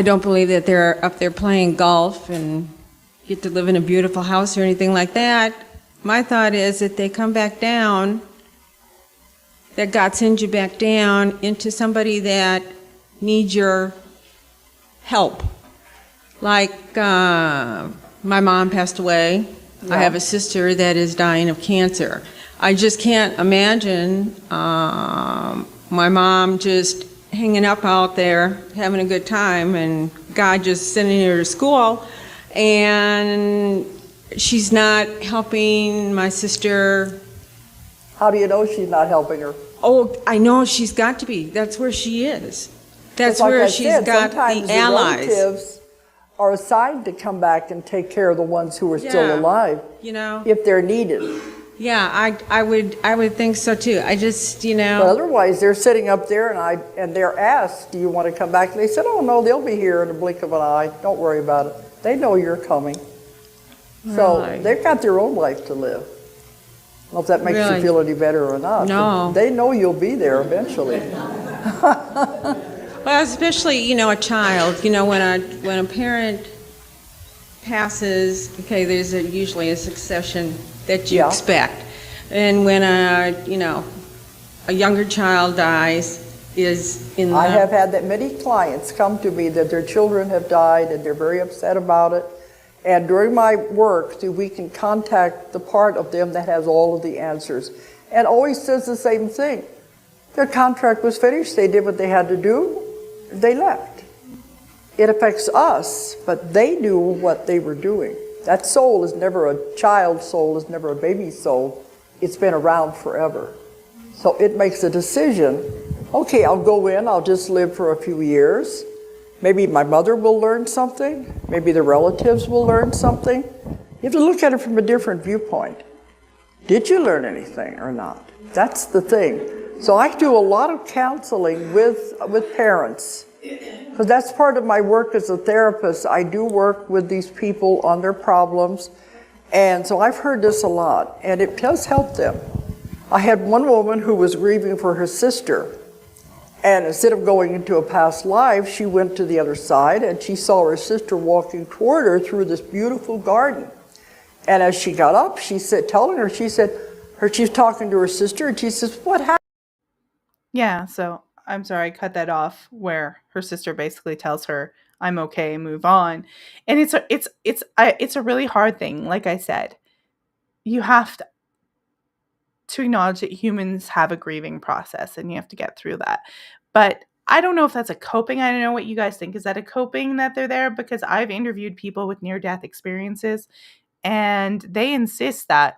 F: don't believe that they're up there playing golf and get to live in a beautiful house or anything like that. My thought is that they come back down, that God sends you back down into somebody that needs your help. Like my mom passed away. Yeah. I have a sister that is dying of cancer. I just can't imagine my mom just hanging up out there, having a good time, and God just sending her to school, and she's not helping my sister
D: How do you know she's not helping her?
F: Oh, I know she's got to be. That's where she is. That's
D: Just like
F: where
D: I
F: she's
D: said,
F: got
D: sometimes
F: the allies.
D: relatives are assigned to come back and take care of the ones who are still
F: Yeah.
D: alive,
F: You know?
D: if they're needed.
F: Yeah, I would think so too. I just,
D: But otherwise, they're sitting up there, and they're asked, "Do you want to come back?" And they said, "Oh no, they'll be here in a blink of an eye. Don't worry about it. They know you're coming." So
F: Really?
D: they've got their own life to live. I don't know if that makes
F: Really?
D: you feel any better or not.
F: No.
D: But they know you'll be there eventually.
F: Well, especially, a child, when a parent passes, okay, there's usually a succession that you
D: Yeah.
F: expect. And when a younger child dies, is in the...
D: I have had that many clients come to me that their children have died and they're very upset about it. And during my work, we can contact the part of them that has all of the answers. And always says the same thing. Their contract was finished, they did what they had to do, they left. It affects us, but they knew what they were doing. That soul is never a child soul, is never a baby soul. It's been around forever. So it makes a decision, okay, I'll go in, I'll just live for a few years. Maybe my mother will learn something. Maybe the relatives will learn something. You have to look at it from a different viewpoint. Did you learn anything or not? That's the thing. So I do a lot of counseling with parents, because that's part of my work as a therapist. I do work with these people on their problems, and so I've heard this a lot, and it does help them. I had one woman who was grieving for her sister, and instead of going into a past life, she went to the other side, and she saw her sister walking toward her through this beautiful garden. And as she got up, she said, she's talking to her sister, and she says, "What happened?"
A: Yeah, so I'm sorry, I cut that off where her sister basically tells her, "I'm okay, move on." And it's a really hard thing. Like I said, you have to acknowledge that humans have a grieving process and you have to get through that. But I don't know if that's a coping. I don't know what you guys think. Is that a coping that they're there? Because I've interviewed people with near-death experiences and they insist that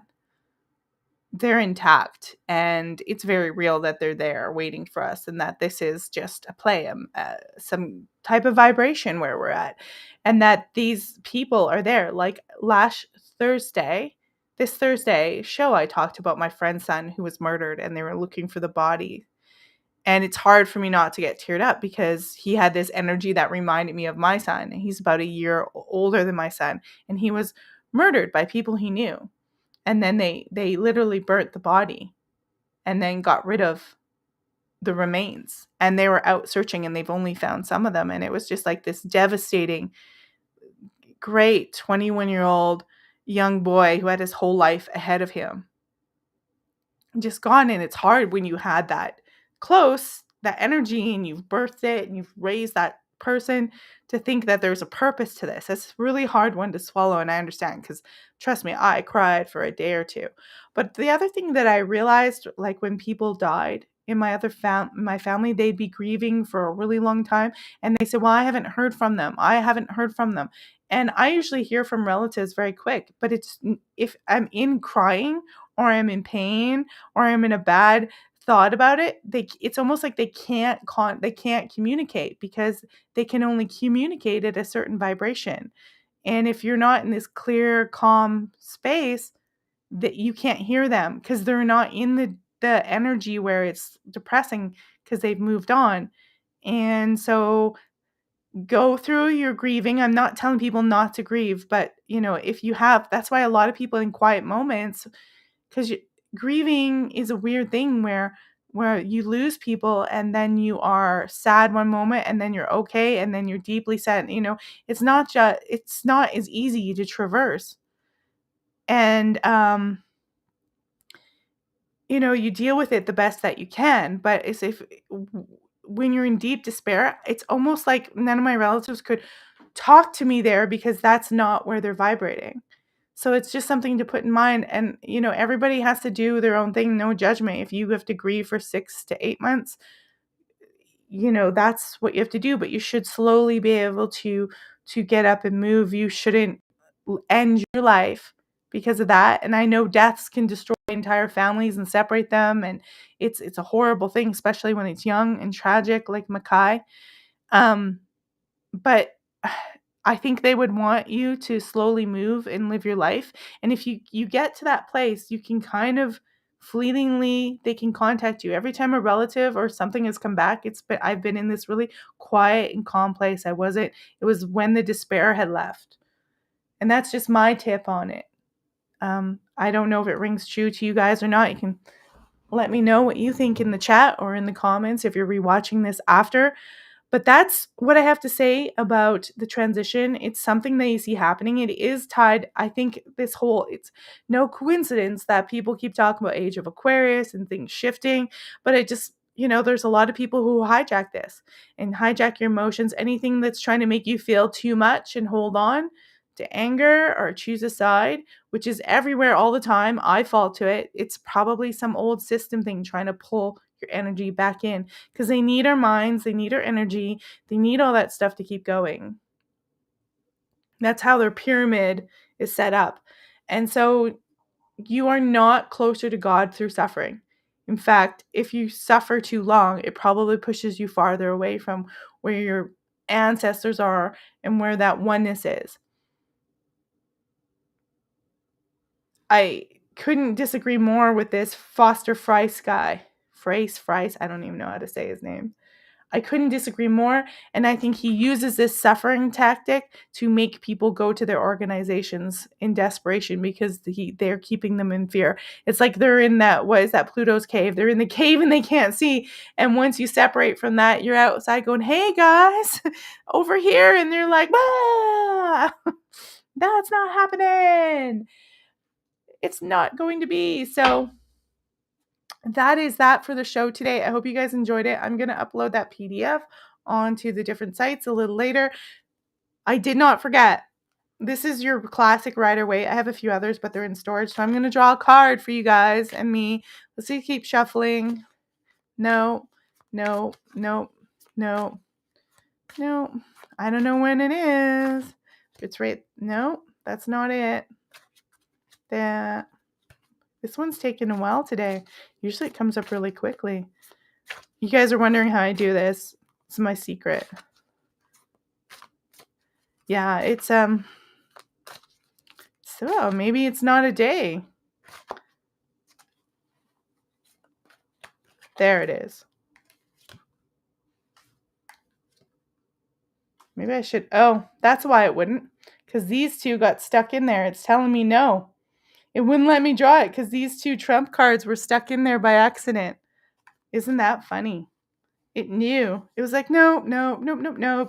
A: they're intact and it's very real that they're there waiting for us and that this is just a play, some type of vibration where we're at, and that these people are there. Like this Thursday show, I talked about my friend's son who was murdered and they were looking for the body. And it's hard for me not to get teared up because he had this energy that reminded me of my son. He's about a year older than my son, and he was murdered by people he knew. And then they literally burnt the body and then got rid of the remains. And they were out searching and they've only found some of them. And it was just like this devastating, great 21-year-old young boy who had his whole life ahead of him just gone. And it's hard when you had that close, that energy, and you've birthed it and you've raised that person, to think that there's a purpose to this. It's a really hard one to swallow, and I understand, because trust me, I cried for a day or two. But the other thing that I realized, like when people died in my other my family, they'd be grieving for a really long time, and they said, "Well, I haven't heard from them. I haven't heard from them." And I usually hear from relatives very quick, but it's if I'm in crying or I'm in pain or I'm in a bad thought about it, it's almost like they can't communicate, because they can only communicate at a certain vibration. And if you're not in this clear, calm space, that you can't hear them because they're not in the energy where it's depressing because they've moved on. And so go through your grieving. I'm not telling people not to grieve, but if you have, that's why a lot of people in quiet moments, because grieving is a weird thing where you lose people and then you are sad one moment and then you're okay and then you're deeply sad. It's not as easy to traverse. And you deal with it the best that you can, but it's when you're in deep despair, it's almost like none of my relatives could talk to me there because that's not where they're vibrating. So it's just something to put in mind. And, everybody has to do their own thing. No judgment. If you have to grieve for 6 to 8 months, that's what you have to do. But you should slowly be able to get up and move. You shouldn't end your life because of that. And I know deaths can destroy entire families and separate them, and it's a horrible thing, especially when it's young and tragic like Mackay. But I think they would want you to slowly move and live your life. And if you get to that place, you can kind of fleetingly, they can contact you every time a relative or something has come back. I've been in this really quiet and calm place. It was when the despair had left. And that's just my tip on it. I don't know if it rings true to you guys or not. You can let me know what you think in the chat or in the comments if you're rewatching this after. But that's what I have to say about the transition. It's something that you see happening. It is tied, I think it's no coincidence that people keep talking about age of Aquarius and things shifting, but it just, there's a lot of people who hijack this and hijack your emotions, anything that's trying to make you feel too much and hold on to anger or choose a side, which is everywhere all the time. I fall to it. It's probably some old system thing trying to pull your energy back in, because they need our minds, they need our energy, they need all that stuff to keep going. That's how their pyramid is set up. And so you are not closer to God through suffering. In fact, if you suffer too long, it probably pushes you farther away from where your ancestors are and where that oneness is. I couldn't disagree more with this Foster Friess guy. Friess, I don't even know how to say his name. I couldn't disagree more, and I think he uses this suffering tactic to make people go to their organizations in desperation because they're keeping them in fear. It's like they're in Pluto's cave. They're in the cave and they can't see, and once you separate from that, you're outside going, hey guys, over here, and they're like, ah, that's not happening. It's not going to be. So that is that for the show today. I hope you guys enjoyed it. I'm going to upload that PDF onto the different sites a little later. I did not forget. This is your classic Rider-Waite. I have a few others, but they're in storage. So I'm going to draw a card for you guys and me. Let's see, keep shuffling. No. I don't know when it is. It's right. No, that's not it. This one's taking a while today. Usually it comes up really quickly. You guys are wondering how I do this. It's my secret. Yeah, it's so maybe it's not a day. There it is. Maybe I should, that's why it wouldn't, because these two got stuck in there. It's telling me no. It wouldn't let me draw it because these two trump cards were stuck in there by accident. Isn't that funny? It knew. It was like, no.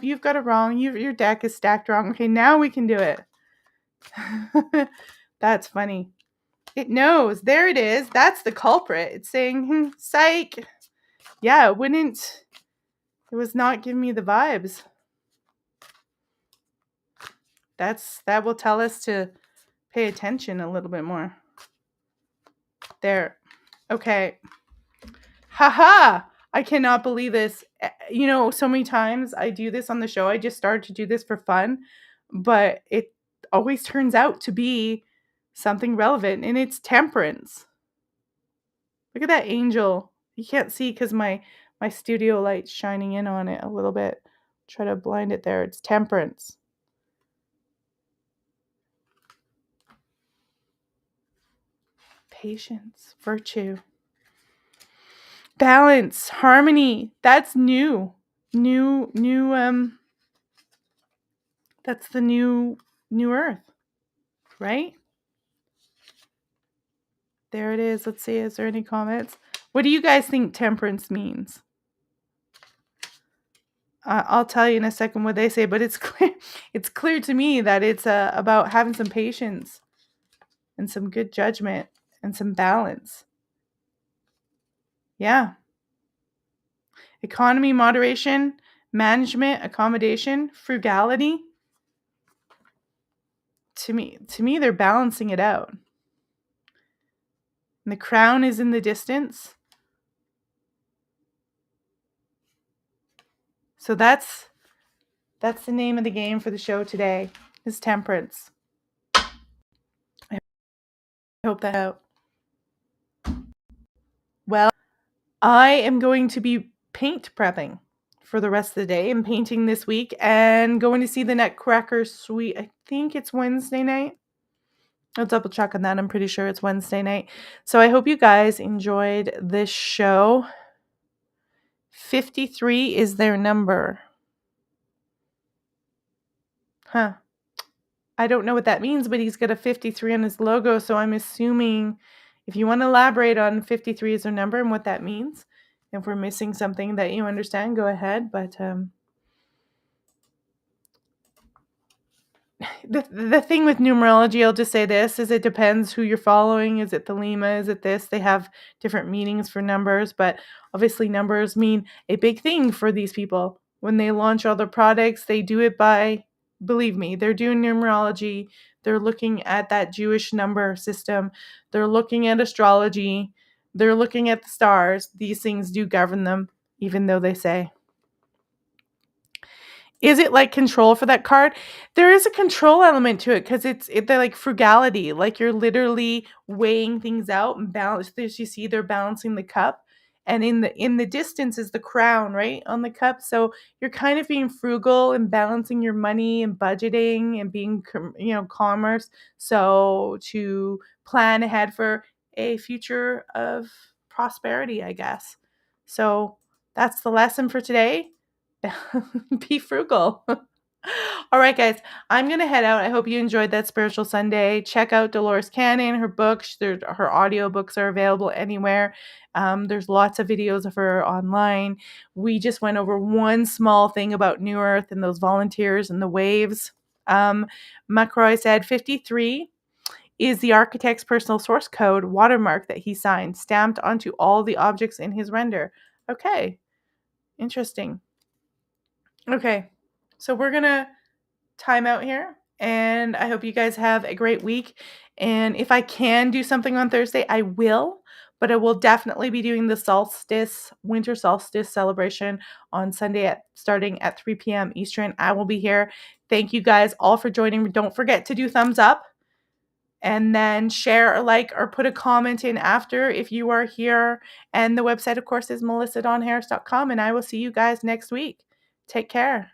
A: You've got it wrong. Your deck is stacked wrong. Okay, now we can do it. That's funny. It knows. There it is. That's the culprit. It's saying, psych. Yeah, it was not giving me the vibes. That will tell us to pay attention a little bit more. There. Okay. Haha. I cannot believe this. So many times I do this on the show. I just started to do this for fun, but it always turns out to be something relevant, and it's temperance. Look at that angel. You can't see because my studio light's shining in on it a little bit. Try to blind it there. It's temperance. Patience, virtue, balance, harmony. That's new. That's the new earth, right? There it is. Let's see. Is there any comments? What do you guys think temperance means? I'll tell you in a second what they say, but it's clear. It's clear to me that it's about having some patience and some good judgment and some balance. Yeah. Economy, moderation, management, accommodation, frugality. To me, they're balancing it out. And the crown is in the distance. So that's the name of the game for the show today, is temperance. I hope that out. Well, I am going to be paint prepping for the rest of the day. I'm painting this week and going to see the Nutcracker Suite. I think it's Wednesday night. I'll double check on that. I'm pretty sure it's Wednesday night. So I hope you guys enjoyed this show. 53 is their number. Huh. I don't know what that means, but he's got a 53 on his logo, so I'm assuming if you want to elaborate on 53 as their number and what that means, if we're missing something that you understand, go ahead. But the thing with numerology, I'll just say this, is it depends who you're following. Is it Thelema? Is it this? They have different meanings for numbers, but obviously numbers mean a big thing for these people. When they launch all their products, they do it by, believe me, they're doing numerology. They're looking at that Jewish number system. They're looking at astrology. They're looking at the stars. These things do govern them, even though they say. Is it like control for that card? There is a control element to it because they're like frugality. Like you're literally weighing things out and balance. As you see, they're balancing the cup, and in the distance is the crown, right, on the cup. So you're kind of being frugal and balancing your money and budgeting and being commerce. So to plan ahead for a future of prosperity, I guess. So that's the lesson for today. Be frugal. All right, guys, I'm going to head out. I hope you enjoyed that Spiritual Sunday. Check out Dolores Cannon, her books. Her audiobooks are available anywhere. There's lots of videos of her online. We just went over one small thing about New Earth and those volunteers and the waves. McCroy said 53 is the architect's personal source code watermark that he signed, stamped onto all the objects in his render. Okay, interesting. Okay, so we're going to time out here, and I hope you guys have a great week. And if I can do something on Thursday, I will, but I will definitely be doing the winter solstice celebration on Sunday starting at 3 p.m. Eastern. I will be here. Thank you guys all for joining. Don't forget to do thumbs up and then share or like or put a comment in after if you are here. And the website, of course, is melissadonharris.com, and I will see you guys next week. Take care.